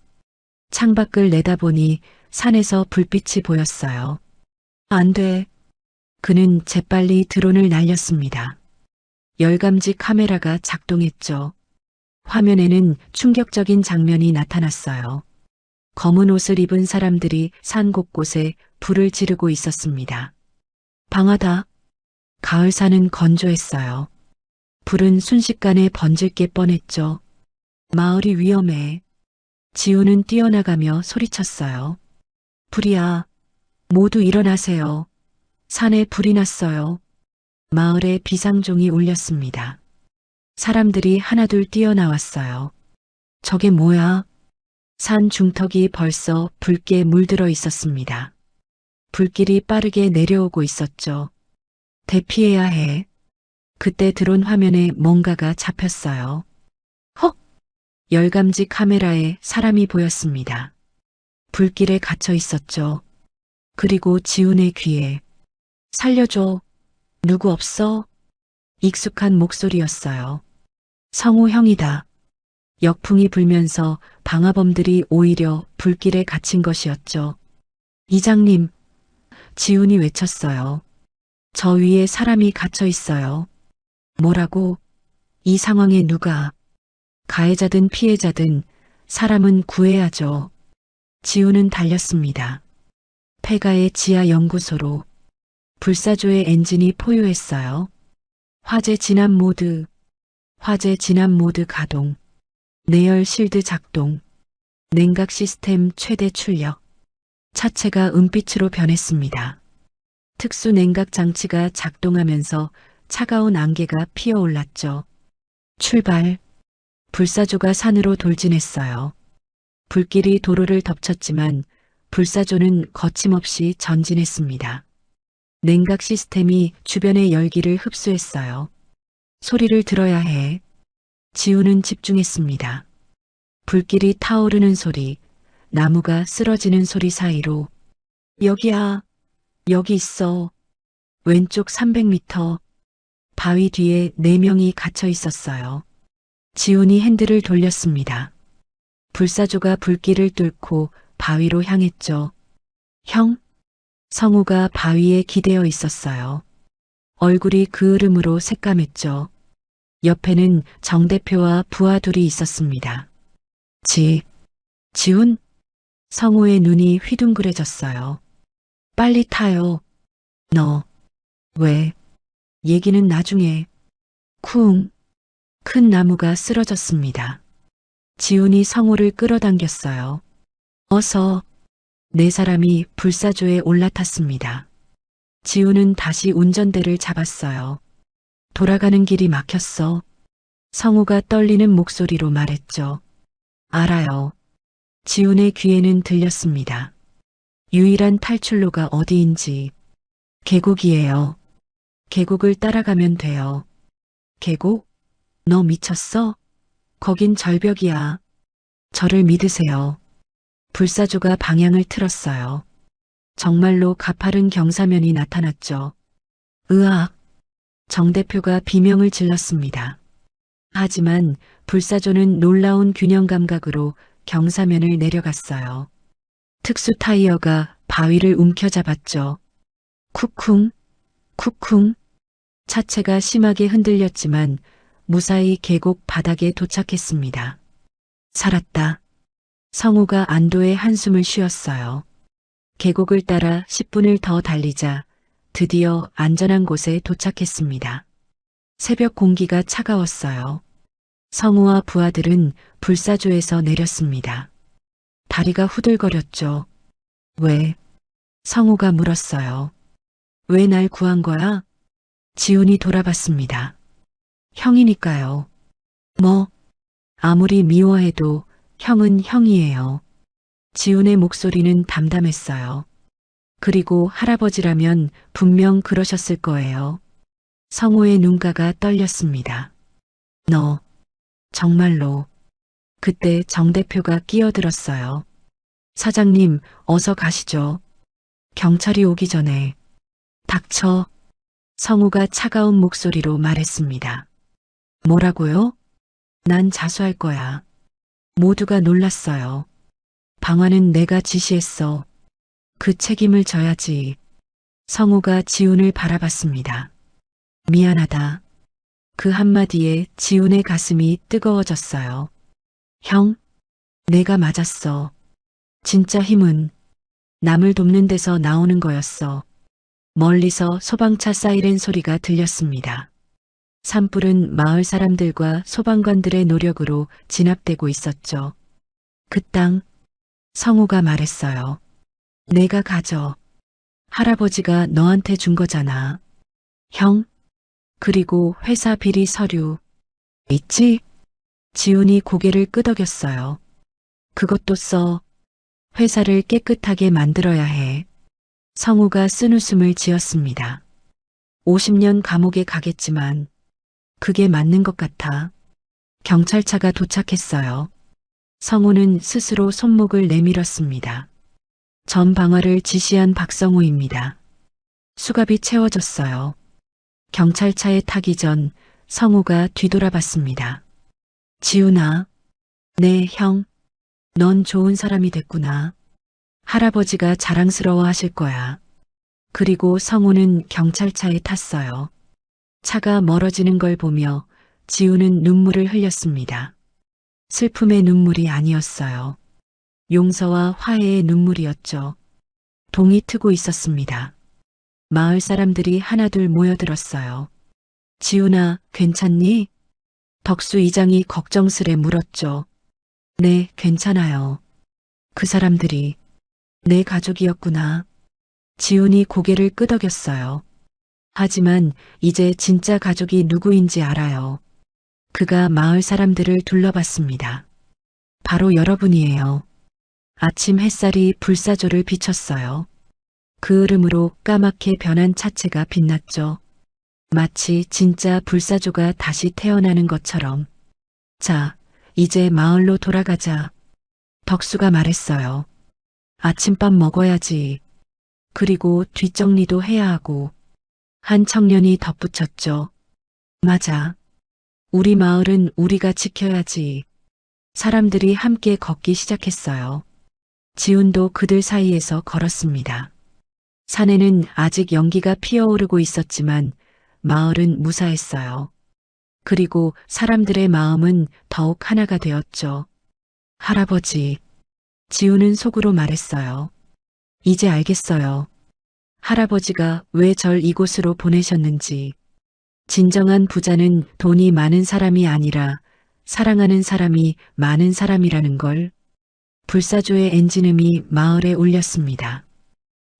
[SPEAKER 2] 창밖을 내다보니 산에서 불빛이 보였어요. 안 돼. 그는 재빨리 드론을 날렸습니다. 열감지 카메라가 작동했죠. 화면에는 충격적인 장면이 나타났어요. 검은 옷을 입은 사람들이 산 곳곳에 불을 지르고 있었습니다. 방하다. 가을산은 건조했어요. 불은 순식간에 번질 게 뻔했죠. 마을이 위험해. 지훈은 뛰어나가며 소리쳤어요. 불이야. 모두 일어나세요. 산에 불이 났어요. 마을에 비상종이 울렸습니다. 사람들이 하나둘 뛰어나왔어요. 저게 뭐야? 산 중턱이 벌써 붉게 물들어 있었습니다. 불길이 빠르게 내려오고 있었죠. 대피해야 해. 그때 드론 화면에 뭔가가 잡혔어요. 헉! 열감지 카메라에 사람이 보였습니다. 불길에 갇혀 있었죠. 그리고 지훈의 귀에 살려줘. 누구 없어? 익숙한 목소리였어요. 성우 형이다. 역풍이 불면서 방화범들이 오히려 불길에 갇힌 것이었죠. 이장님, 지훈이 외쳤어요. 저 위에 사람이 갇혀 있어요. 뭐라고? 이 상황에 누가? 가해자든 피해자든 사람은 구해야죠. 지훈은 달렸습니다. 폐가의 지하 연구소로. 불사조의 엔진이 포효했어요. 화재 진압 모드 가동. 내열 실드 작동. 냉각 시스템 최대 출력. 차체가 은빛으로 변했습니다. 특수 냉각 장치가 작동하면서 차가운 안개가 피어올랐죠. 출발. 불사조가 산으로 돌진했어요. 불길이 도로를 덮쳤지만 불사조는 거침없이 전진했습니다. 냉각 시스템이 주변의 열기를 흡수했어요. 소리를 들어야 해. 지훈은 집중했습니다. 불길이 타오르는 소리, 나무가 쓰러지는 소리 사이로 여기야, 여기 있어. 왼쪽 300m, 바위 뒤에 4명이 갇혀 있었어요. 지훈이 핸들을 돌렸습니다. 불사조가 불길을 뚫고 바위로 향했죠. 형? 성우가 바위에 기대어 있었어요. 얼굴이 그을음으로 새까맸죠. 옆에는 정 대표와 부하 둘이 있었습니다. 지훈? 성우의 눈이 휘둥그레졌어요. 빨리 타요. 너. 왜? 얘기는 나중에. 쿵. 큰 나무가 쓰러졌습니다. 지훈이 성우를 끌어당겼어요. 어서. 4사람이 불사조에 올라탔습니다. 지훈은 다시 운전대를 잡았어요. 돌아가는 길이 막혔어. 성우가 떨리는 목소리로 말했죠. 알아요. 지훈의 귀에는 들렸습니다. 유일한 탈출로가 어디인지. 계곡이에요. 계곡을 따라가면 돼요. 계곡? 너 미쳤어? 거긴 절벽이야. 저를 믿으세요. 불사조가 방향을 틀었어요. 정말로 가파른 경사면이 나타났죠. 으악! 정 대표가 비명을 질렀습니다. 하지만 불사조는 놀라운 균형 감각으로 경사면을 내려갔어요. 특수 타이어가 바위를 움켜잡았죠. 쿵쿵, 쿵쿵. 차체가 심하게 흔들렸지만 무사히 계곡 바닥에 도착했습니다. 살았다. 성우가 안도의 한숨을 쉬었어요. 계곡을 따라 10분을 더 달리자 드디어 안전한 곳에 도착했습니다. 새벽 공기가 차가웠어요. 성우와 부하들은 불사조에서 내렸습니다. 다리가 후들거렸죠. 왜? 성우가 물었어요. 왜 날 구한 거야? 지훈이 돌아봤습니다. 형이니까요. 뭐? 아무리 미워해도 형은 형이에요. 지훈의 목소리는 담담했어요. 그리고 할아버지라면 분명 그러셨을 거예요. 성우의 눈가가 떨렸습니다. 너, 정말로. 그때 정 대표가 끼어들었어요. 사장님, 어서 가시죠. 경찰이 오기 전에. 닥쳐. 성우가 차가운 목소리로 말했습니다. 뭐라고요? 난 자수할 거야. 모두가 놀랐어요. 방화는 내가 지시했어. 그 책임을 져야지. 성우가 지훈을 바라봤습니다. 미안하다. 그 한마디에 지훈의 가슴이 뜨거워졌어요. 형, 내가 맞았어. 진짜 힘은 남을 돕는 데서 나오는 거였어. 멀리서 소방차 사이렌 소리가 들렸습니다. 산불은 마을 사람들과 소방관들의 노력으로 진압되고 있었죠. 그 땅, 성우가 말했어요. 내가 가져. 할아버지가 너한테 준 거잖아. 형? 그리고 회사 비리 서류. 있지? 지훈이 고개를 끄덕였어요. 그것도 써. 회사를 깨끗하게 만들어야 해. 성우가 쓴웃음을 지었습니다. 50년 감옥에 가겠지만 그게 맞는 것 같아. 경찰차가 도착했어요. 성우는 스스로 손목을 내밀었습니다. 전 방화를 지시한 박성우입니다. 수갑이 채워졌어요. 경찰차에 타기 전 성우가 뒤돌아봤습니다. 지훈아. 네, 형. 넌 좋은 사람이 됐구나. 할아버지가 자랑스러워 하실 거야. 그리고 성우는 경찰차에 탔어요. 차가 멀어지는 걸 보며 지우는 눈물을 흘렸습니다. 슬픔의 눈물이 아니었어요. 용서와 화해의 눈물이었죠. 동이 트고 있었습니다. 마을 사람들이 하나둘 모여들었어요. 지훈아, 괜찮니? 덕수 이장이 걱정스레 물었죠. 네, 괜찮아요. 그 사람들이 내 가족이었구나. 지훈이 고개를 끄덕였어요. 하지만 이제 진짜 가족이 누구인지 알아요. 그가 마을 사람들을 둘러봤습니다. 바로 여러분이에요. 아침 햇살이 불사조를 비쳤어요. 그 흐름으로 까맣게 변한 차체가 빛났죠. 마치 진짜 불사조가 다시 태어나는 것처럼. 자, 이제 마을로 돌아가자. 덕수가 말했어요. 아침밥 먹어야지. 그리고 뒷정리도 해야 하고. 한 청년이 덧붙였죠. 맞아. 우리 마을은 우리가 지켜야지. 사람들이 함께 걷기 시작했어요. 지훈도 그들 사이에서 걸었습니다. 산에는 아직 연기가 피어오르고 있었지만 마을은 무사했어요. 그리고 사람들의 마음은 더욱 하나가 되었죠. 할아버지. 지훈은 속으로 말했어요. 이제 알겠어요. 할아버지가 왜 절 이곳으로 보내셨는지. 진정한 부자는 돈이 많은 사람이 아니라 사랑하는 사람이 많은 사람이라는 걸. 불사조의 엔진음이 마을에 울렸습니다.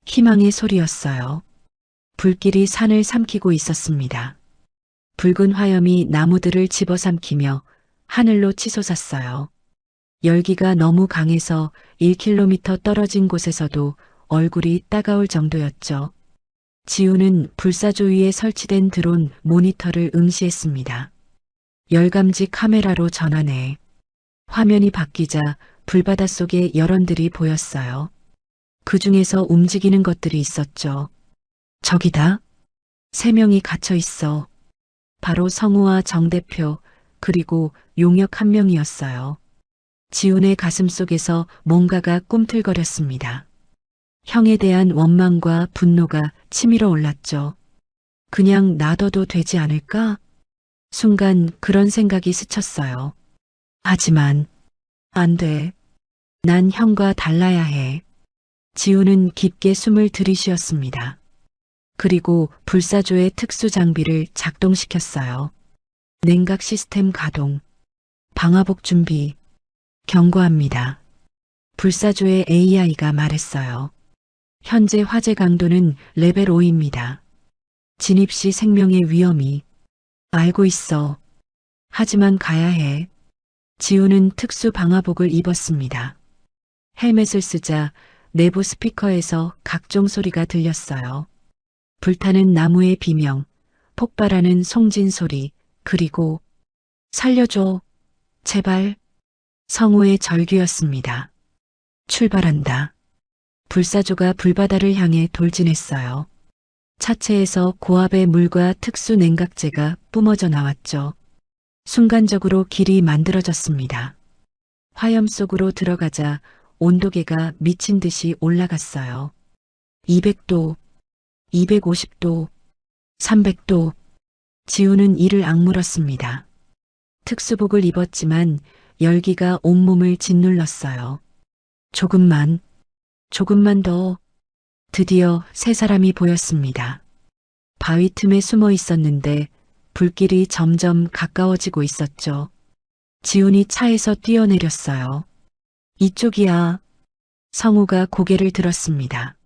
[SPEAKER 2] 희망의 소리였어요. 불길이 산을 삼키고 있었습니다. 붉은 화염이 나무들을 집어삼키며 하늘로 치솟았어요. 열기가 너무 강해서 1km 떨어진 곳에서도 얼굴이 따가울 정도였죠. 지우는 불사조 위에 설치된 드론 모니터를 응시했습니다. 열감지 카메라로 전환해. 화면이 바뀌자 불바다 속에 열원들이 보였어요. 그 중에서 움직이는 것들이 있었죠. 저기다. 3명이 갇혀 있어. 바로 성우와 정 대표 그리고 용역 1명이었어요. 지훈의 가슴 속에서 뭔가가 꿈틀거렸습니다. 형에 대한 원망과 분노가 치밀어 올랐죠. 그냥 놔둬도 되지 않을까? 순간 그런 생각이 스쳤어요. 하지만 안 돼. 난 형과 달라야 해. 지훈은 깊게 숨을 들이쉬었습니다. 그리고 불사조의 특수 장비를 작동시켰어요. 냉각 시스템 가동. 방화복 준비. 경고합니다. 불사조의 AI가 말했어요. 현재 화재 강도는 레벨 5입니다. 진입 시 생명의 위험이. 알고 있어. 하지만 가야 해. 지훈은 특수 방화복을 입었습니다. 헬멧을 쓰자 내부 스피커에서 각종 소리가 들렸어요. 불타는 나무의 비명, 폭발하는 송진 소리, 그리고 살려줘. 제발. 성우의 절규였습니다. 출발한다. 불사조가 불바다를 향해 돌진했어요. 차체에서 고압의 물과 특수 냉각제가 뿜어져 나왔죠. 순간적으로 길이 만들어졌습니다. 화염 속으로 들어가자 온도계가 미친 듯이 올라갔어요. 200도, 250도, 300도. 지훈은 이를 악물었습니다. 특수복을 입었지만 열기가 온몸을 짓눌렀어요. 조금만 더. 드디어 3사람이 보였습니다. 바위 틈에 숨어 있었는데 불길이 점점 가까워지고 있었죠. 지훈이 차에서 뛰어내렸어요. 이쪽이야. 성우가 고개를 들었습니다.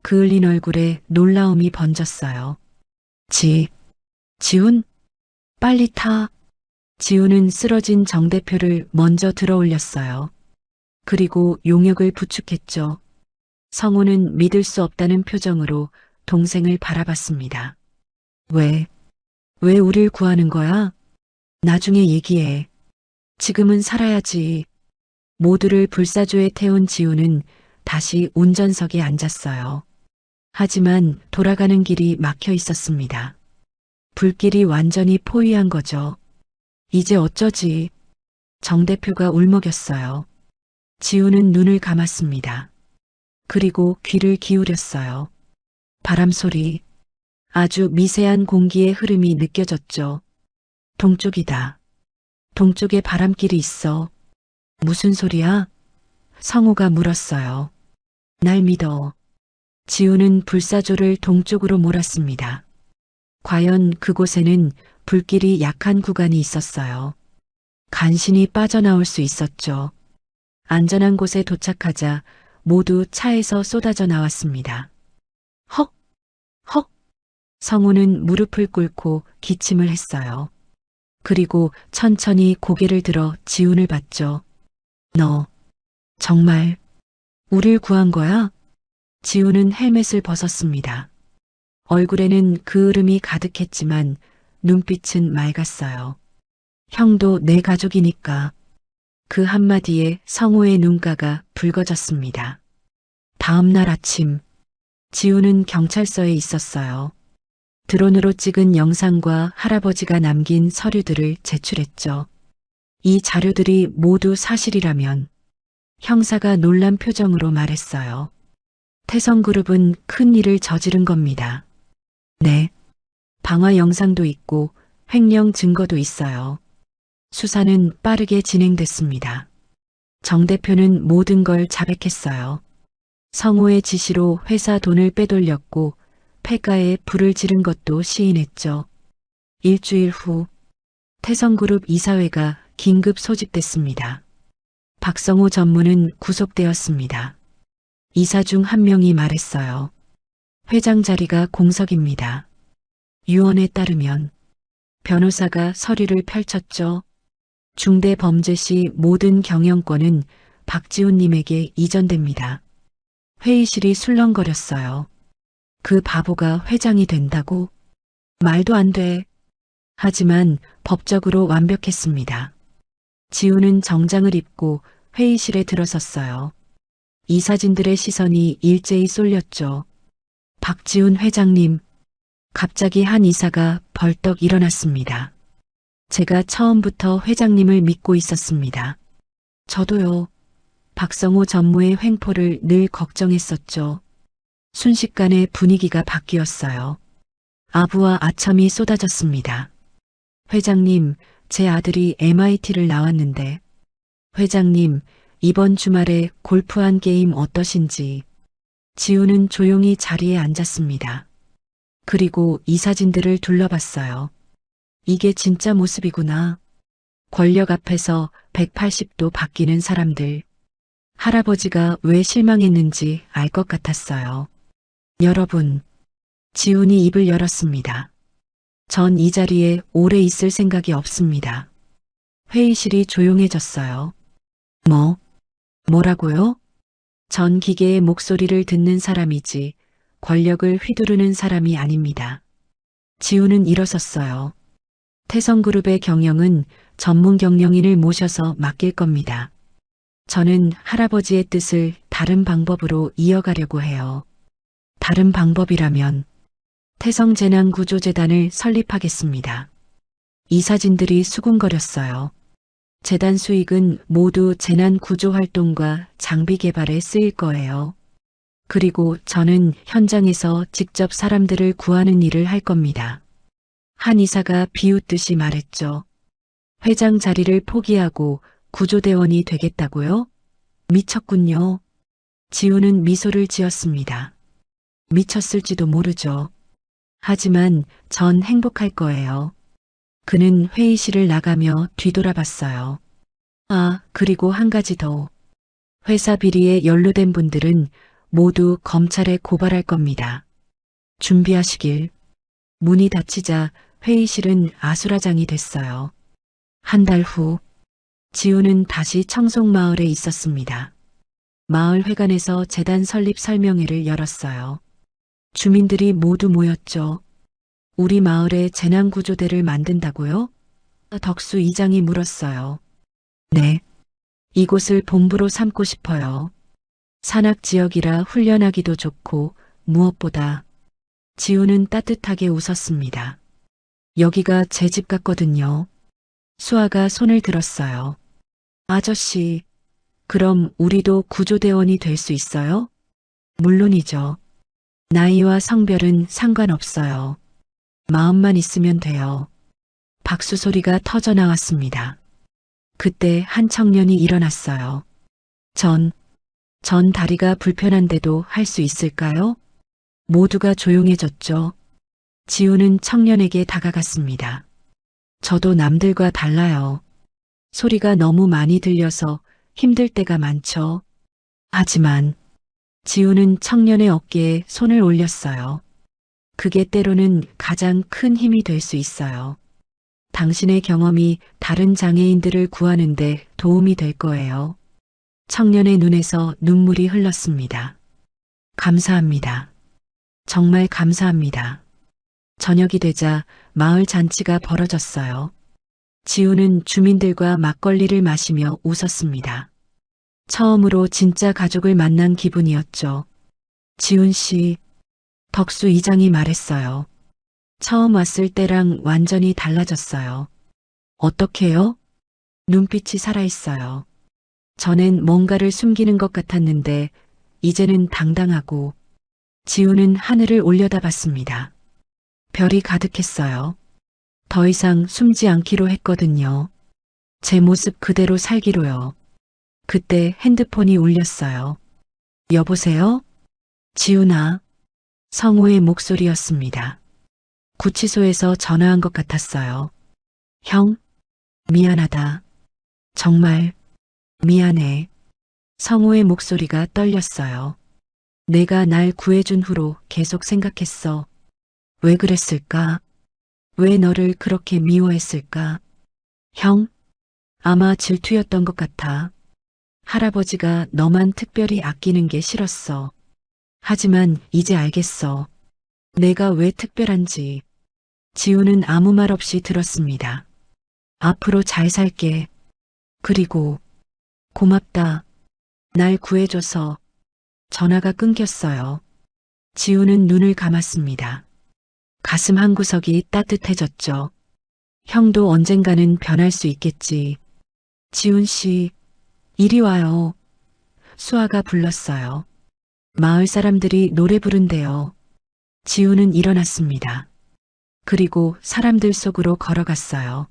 [SPEAKER 2] 그을린 얼굴에 놀라움이 번졌어요. 지훈? 빨리 타. 지훈은 쓰러진 정 대표를 먼저 들어 올렸어요. 그리고 용역을 부축했죠. 성우는 믿을 수 없다는 표정으로 동생을 바라봤습니다. 왜 우릴 구하는 거야? 나중에 얘기해. 지금은 살아야지. 모두를 불사조에 태운 지훈은 다시 운전석에 앉았어요. 하지만 돌아가는 길이 막혀 있었습니다. 불길이 완전히 포위한 거죠. 이제 어쩌지? 정 대표가 울먹였어요. 지훈은 눈을 감았습니다. 그리고 귀를 기울였어요. 바람 소리, 아주 미세한 공기의 흐름이 느껴졌죠. 동쪽이다. 동쪽에 바람길이 있어. 무슨 소리야? 성우가 물었어요. 날 믿어. 지훈은 불사조를 동쪽으로 몰았습니다. 과연 그곳에는 불길이 약한 구간이 있었어요. 간신히 빠져나올 수 있었죠. 안전한 곳에 도착하자 모두 차에서 쏟아져 나왔습니다. 헉! 헉! 성우는 무릎을 꿇고 기침을 했어요. 그리고 천천히 고개를 들어 지훈을 봤죠. 너 정말 우릴 구한 거야? 지훈은 헬멧을 벗었습니다. 얼굴에는 그을음이 가득했지만 눈빛은 맑았어요. 형도 내 가족이니까. 그 한마디에 성우의 눈가가 붉어졌습니다. 다음 날 아침, 지훈은 경찰서에 있었어요. 드론으로 찍은 영상과 할아버지가 남긴 서류들을 제출했죠. 이 자료들이 모두 사실이라면 형사가 놀란 표정으로 말했어요. 태성그룹은 큰 일을 저지른 겁니다. 네. 방화 영상도 있고 횡령 증거도 있어요. 수사는 빠르게 진행됐습니다. 정 대표는 모든 걸 자백했어요. 성우의 지시로 회사 돈을 빼돌렸고 폐가에 불을 지른 것도 시인했죠. 일주일 후 태성그룹 이사회가 긴급 소집됐습니다. 박성호 전무는 구속되었습니다. 이사 중 한 명이 말했어요. 회장 자리가 공석입니다. 유언에 따르면 변호사가 서류를 펼쳤죠. 중대 범죄 시 모든 경영권은 박지훈님에게 이전됩니다. 회의실이 술렁거렸어요. 그 바보가 회장이 된다고? 말도 안 돼. 하지만 법적으로 완벽했습니다. 지훈은 정장을 입고 회의실에 들어섰어요. 이사진들의 시선이 일제히 쏠렸죠. 박지훈 회장님, 갑자기 한 이사가 벌떡 일어났습니다. 제가 처음부터 회장님을 믿고 있었습니다. 저도요. 박성호 전무의 횡포를 늘 걱정했었죠. 순식간에 분위기가 바뀌었어요. 아부와 아첨이 쏟아졌습니다. 회장님, 제 아들이 MIT를 나왔는데. 회장님, 이번 주말에 골프 한 게임 어떠신지. 지훈은 조용히 자리에 앉았습니다. 그리고 이사진들을 둘러봤어요. 이게 진짜 모습이구나. 권력 앞에서 180도 바뀌는 사람들. 할아버지가 왜 실망했는지 알 것 같았어요. 여러분, 지훈이 입을 열었습니다. 전 이 자리에 오래 있을 생각이 없습니다. 회의실이 조용해졌어요. 뭐라고요? 전 기계의 목소리를 듣는 사람이지 권력을 휘두르는 사람이 아닙니다. 지훈은 일어섰어요. 태성그룹의 경영은 전문 경영인을 모셔서 맡길 겁니다. 저는 할아버지의 뜻을 다른 방법으로 이어가려고 해요. 다른 방법이라면 태성재난구조재단을 설립하겠습니다. 이사진들이 수군거렸어요. 재단 수익은 모두 재난구조활동과 장비 개발에 쓰일 거예요. 그리고 저는 현장에서 직접 사람들을 구하는 일을 할 겁니다. 한 이사가 비웃듯이 말했죠. 회장 자리를 포기하고 구조대원이 되겠다고요? 미쳤군요. 지훈은 미소를 지었습니다. 미쳤을지도 모르죠. 하지만 전 행복할 거예요. 그는 회의실을 나가며 뒤돌아봤어요. 아, 그리고 한 가지 더. 회사 비리에 연루된 분들은 모두 검찰에 고발할 겁니다. 준비하시길. 문이 닫히자 회의실은 아수라장이 됐어요. 한 달 후, 지우는 다시 청송마을에 있었습니다. 마을 회관에서 재단 설립 설명회를 열었어요. 주민들이 모두 모였죠. 우리 마을에 재난구조대를 만든다고요? 덕수 이장이 물었어요. 네. 이곳을 본부로 삼고 싶어요. 산악 지역이라 훈련하기도 좋고 무엇보다 지우는 따뜻하게 웃었습니다. 여기가 제 집 같거든요. 수아가 손을 들었어요. 아저씨, 그럼 우리도 구조대원이 될 수 있어요? 물론이죠. 나이와 성별은 상관없어요. 마음만 있으면 돼요. 박수 소리가 터져 나왔습니다. 그때 한 청년이 일어났어요. 전 다리가 불편한데도 할 수 있을까요? 모두가 조용해졌죠. 지우는 청년에게 다가갔습니다. 저도 남들과 달라요. 소리가 너무 많이 들려서 힘들 때가 많죠. 하지만 지우는 청년의 어깨에 손을 올렸어요. 그게 때로는 가장 큰 힘이 될 수 있어요. 당신의 경험이 다른 장애인들을 구하는데 도움이 될 거예요. 청년의 눈에서 눈물이 흘렀습니다. 감사합니다. 정말 감사합니다. 저녁이 되자 마을 잔치가 벌어졌어요. 지우는 주민들과 막걸리를 마시며 웃었습니다. 처음으로 진짜 가족을 만난 기분이었죠. 지훈 씨, 덕수 이장이 말했어요. 처음 왔을 때랑 완전히 달라졌어요. 어떻게요? 눈빛이 살아있어요. 전엔 뭔가를 숨기는 것 같았는데 이제는 당당하고. 지우는 하늘을 올려다봤습니다. 별이 가득했어요. 더 이상 숨지 않기로 했거든요. 제 모습 그대로 살기로요. 그때 핸드폰이 울렸어요. 여보세요? 지훈아. 성우의 목소리였습니다. 구치소에서 전화한 것 같았어요. 형, 미안하다. 정말 미안해. 성우의 목소리가 떨렸어요. 내가 날 구해준 후로 계속 생각했어. 왜 그랬을까? 왜 너를 그렇게 미워했을까? 형, 아마 질투였던 것 같아. 할아버지가 너만 특별히 아끼는 게 싫었어. 하지만 이제 알겠어. 내가 왜 특별한지. 지우는 아무 말 없이 들었습니다. 앞으로 잘 살게. 그리고 고맙다. 날 구해줘서. 전화가 끊겼어요. 지우는 눈을 감았습니다. 가슴 한구석이 따뜻해졌죠. 형도 언젠가는 변할 수 있겠지. 지훈 씨, 이리 와요. 수아가 불렀어요. 마을 사람들이 노래 부른대요. 지우는 일어났습니다. 그리고 사람들 속으로 걸어갔어요.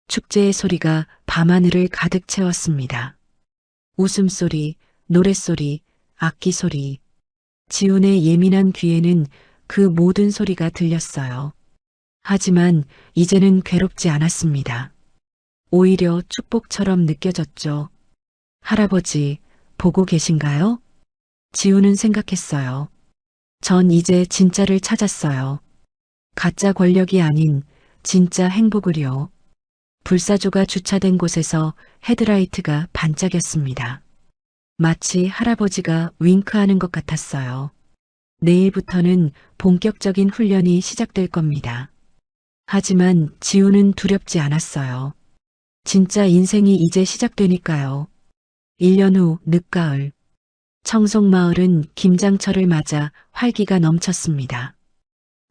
[SPEAKER 2] 축제의 소리가 밤하늘을 가득 채웠습니다. 웃음소리, 노랫소리, 악기 소리. 지훈의 예민한 귀에는 그 모든 소리가 들렸어요. 하지만 이제는 괴롭지 않았습니다. 오히려 축복처럼 느껴졌죠. 할아버지, 보고 계신가요? 지훈은 생각했어요. 전 이제 진짜를 찾았어요. 가짜 권력이 아닌 진짜 행복을요. 불사조가 주차된 곳에서 헤드라이트가 반짝였습니다. 마치 할아버지가 윙크하는 것 같았어요. 내일부터는 본격적인 훈련이 시작될 겁니다. 하지만 지우는 두렵지 않았어요. 진짜 인생이 이제 시작되니까요. 1년 후 늦가을. 청송마을은 김장철을 맞아 활기가 넘쳤습니다.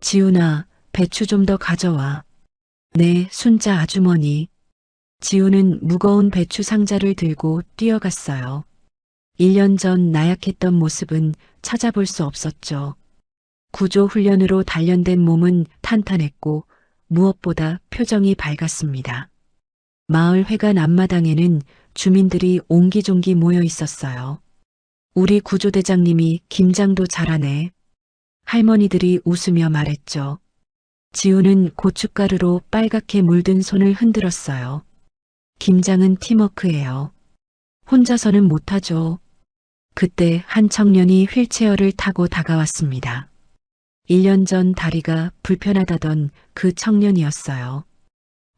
[SPEAKER 2] 지훈아, 배추 좀 더 가져와. 네, 순자 아주머니. 지훈은 무거운 배추 상자를 들고 뛰어갔어요. 1년 전 나약했던 모습은 찾아볼 수 없었죠. 구조 훈련으로 단련된 몸은 탄탄했고 무엇보다 표정이 밝았습니다. 마을 회관 앞마당에는 주민들이 옹기종기 모여 있었어요. 우리 구조대장님이 김장도 잘하네. 할머니들이 웃으며 말했죠. 지우는 고춧가루로 빨갛게 물든 손을 흔들었어요. 김장은 팀워크예요. 혼자서는 못하죠. 그때 한 청년이 휠체어를 타고 다가왔습니다. 1년 전 다리가 불편하다던 그 청년이었어요.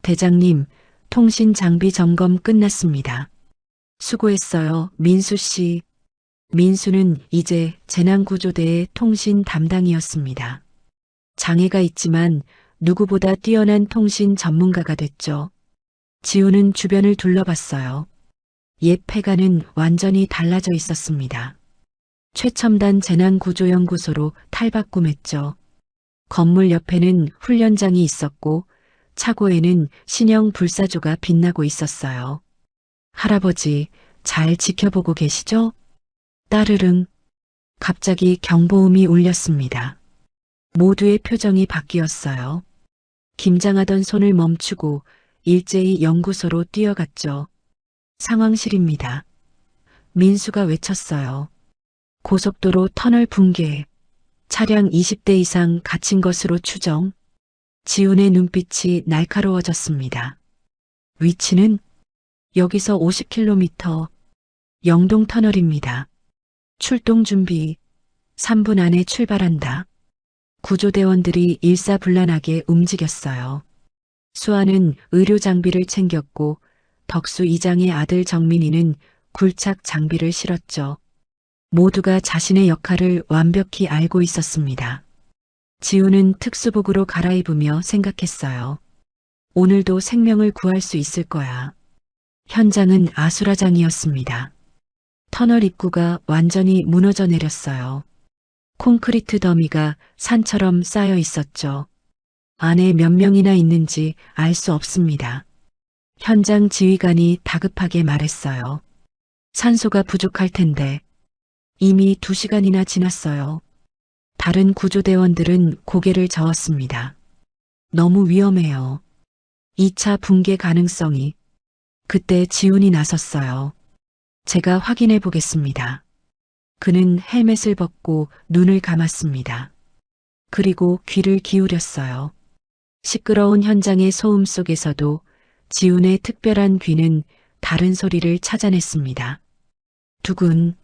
[SPEAKER 2] 대장님, 통신 장비 점검 끝났습니다. 수고했어요, 민수 씨. 민수는 이제 재난구조대의 통신 담당이었습니다. 장애가 있지만 누구보다 뛰어난 통신 전문가가 됐죠. 지우는 주변을 둘러봤어요. 옛 폐가는 완전히 달라져 있었습니다. 최첨단 재난구조연구소로 탈바꿈했죠. 건물 옆에는 훈련장이 있었고 차고에는 신형 불사조가 빛나고 있었어요. 할아버지, 잘 지켜보고 계시죠? 따르릉. 갑자기 경보음이 울렸습니다. 모두의 표정이 바뀌었어요. 김장하던 손을 멈추고 일제히 연구소로 뛰어갔죠. 상황실입니다. 민수가 외쳤어요. 고속도로 터널 붕괴. 차량 20대 이상 갇힌 것으로 추정. 지훈의 눈빛이 날카로워졌습니다. 위치는 여기서 50km. 영동 터널입니다. 출동 준비. 3분 안에 출발한다. 구조대원들이 일사불란하게 움직였어요. 수아는 의료 장비를 챙겼고 덕수 이장의 아들 정민이는 굴착 장비를 실었죠. 모두가 자신의 역할을 완벽히 알고 있었습니다. 지우는 특수복으로 갈아입으며 생각했어요. 오늘도 생명을 구할 수 있을 거야. 현장은 아수라장이었습니다. 터널 입구가 완전히 무너져 내렸어요. 콘크리트 더미가 산처럼 쌓여 있었죠. 안에 몇 명이나 있는지 알 수 없습니다. 현장 지휘관이 다급하게 말했어요. 산소가 부족할 텐데 이미 2시간이나 지났어요. 다른 구조대원들은 고개를 저었습니다. 너무 위험해요. 2차 붕괴 가능성이. 그때 지훈이 나섰어요. 제가 확인해 보겠습니다. 그는 헬멧을 벗고 눈을 감았습니다. 그리고 귀를 기울였어요. 시끄러운 현장의 소음 속에서도 지훈의 특별한 귀는 다른 소리를 찾아냈습니다. 두근,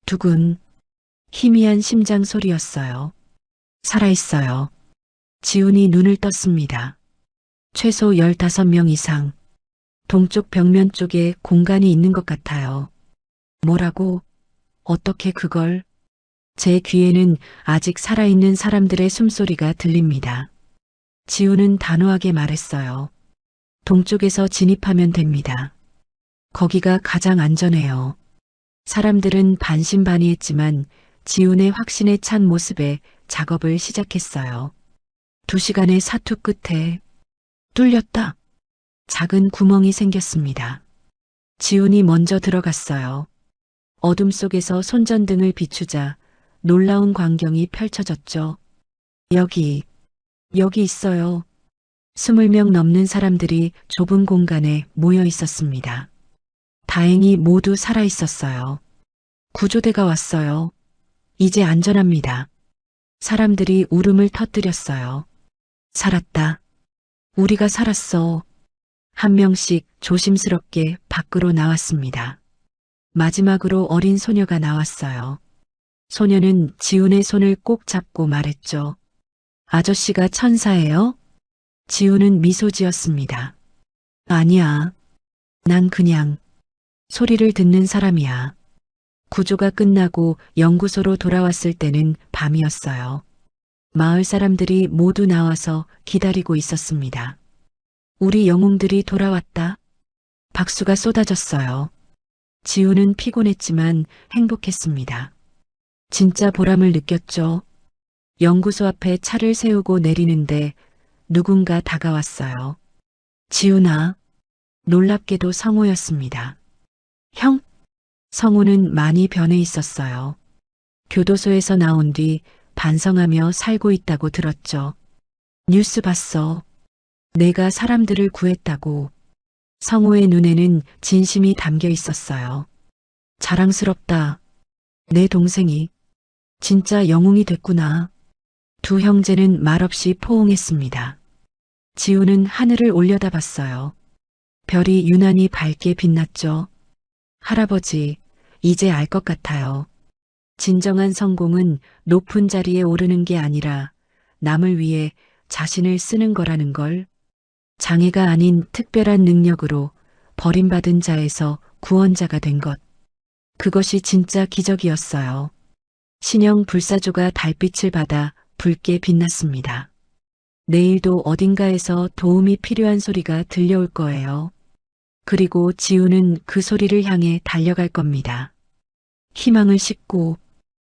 [SPEAKER 2] 두근, 희미한 심장 소리였어요. 살아있어요. 지훈이 눈을 떴습니다. 최소 15명 이상. 동쪽 벽면 쪽에 공간이 있는 것 같아요. 뭐라고? 어떻게 그걸? 제 귀에는 아직 살아있는 사람들의 숨소리가 들립니다. 지우는 단호하게 말했어요. 동쪽에서 진입하면 됩니다. 거기가 가장 안전해요. 사람들은 반신반의했지만 지훈의 확신에 찬 모습에 작업을 시작했어요. 2시간의 사투 끝에 뚫렸다. 작은 구멍이 생겼습니다. 지훈이 먼저 들어갔어요. 어둠 속에서 손전등을 비추자 놀라운 광경이 펼쳐졌죠. 여기 있어요. 20명 넘는 사람들이 좁은 공간에 모여 있었습니다. 다행히 모두 살아 있었어요. 구조대가 왔어요. 이제 안전합니다. 사람들이 울음을 터뜨렸어요. 살았다. 우리가 살았어. 한 명씩 조심스럽게 밖으로 나왔습니다. 마지막으로 어린 소녀가 나왔어요. 소녀는 지훈의 손을 꼭 잡고 말했죠. 아저씨가 천사예요? 지훈은 미소 지었습니다. 아니야. 난 그냥 소리를 듣는 사람이야. 구조가 끝나고 연구소로 돌아왔을 때는 밤이었어요. 마을 사람들이 모두 나와서 기다리고 있었습니다. 우리 영웅들이 돌아왔다. 박수가 쏟아졌어요. 지훈은 피곤했지만 행복했습니다. 진짜 보람을 느꼈죠. 연구소 앞에 차를 세우고 내리는데 누군가 다가왔어요. 지훈아. 놀랍게도 성우였습니다. 형? 성우는 많이 변해 있었어요. 교도소에서 나온 뒤 반성하며 살고 있다고 들었죠. 뉴스 봤어. 내가 사람들을 구했다고. 성우의 눈에는 진심이 담겨 있었어요. 자랑스럽다. 내 동생이 진짜 영웅이 됐구나. 두 형제는 말없이 포옹했습니다. 지우는 하늘을 올려다봤어요. 별이 유난히 밝게 빛났죠. 할아버지, 이제 알 것 같아요. 진정한 성공은 높은 자리에 오르는 게 아니라 남을 위해 자신을 쓰는 거라는 걸. 장애가 아닌 특별한 능력으로 버림받은 자에서 구원자가 된 것. 그것이 진짜 기적이었어요. 신형 불사조가 달빛을 받아 붉게 빛났습니다. 내일도 어딘가에서 도움이 필요한 소리가 들려올 거예요. 그리고 지우는 그 소리를 향해 달려갈 겁니다. 희망을 싣고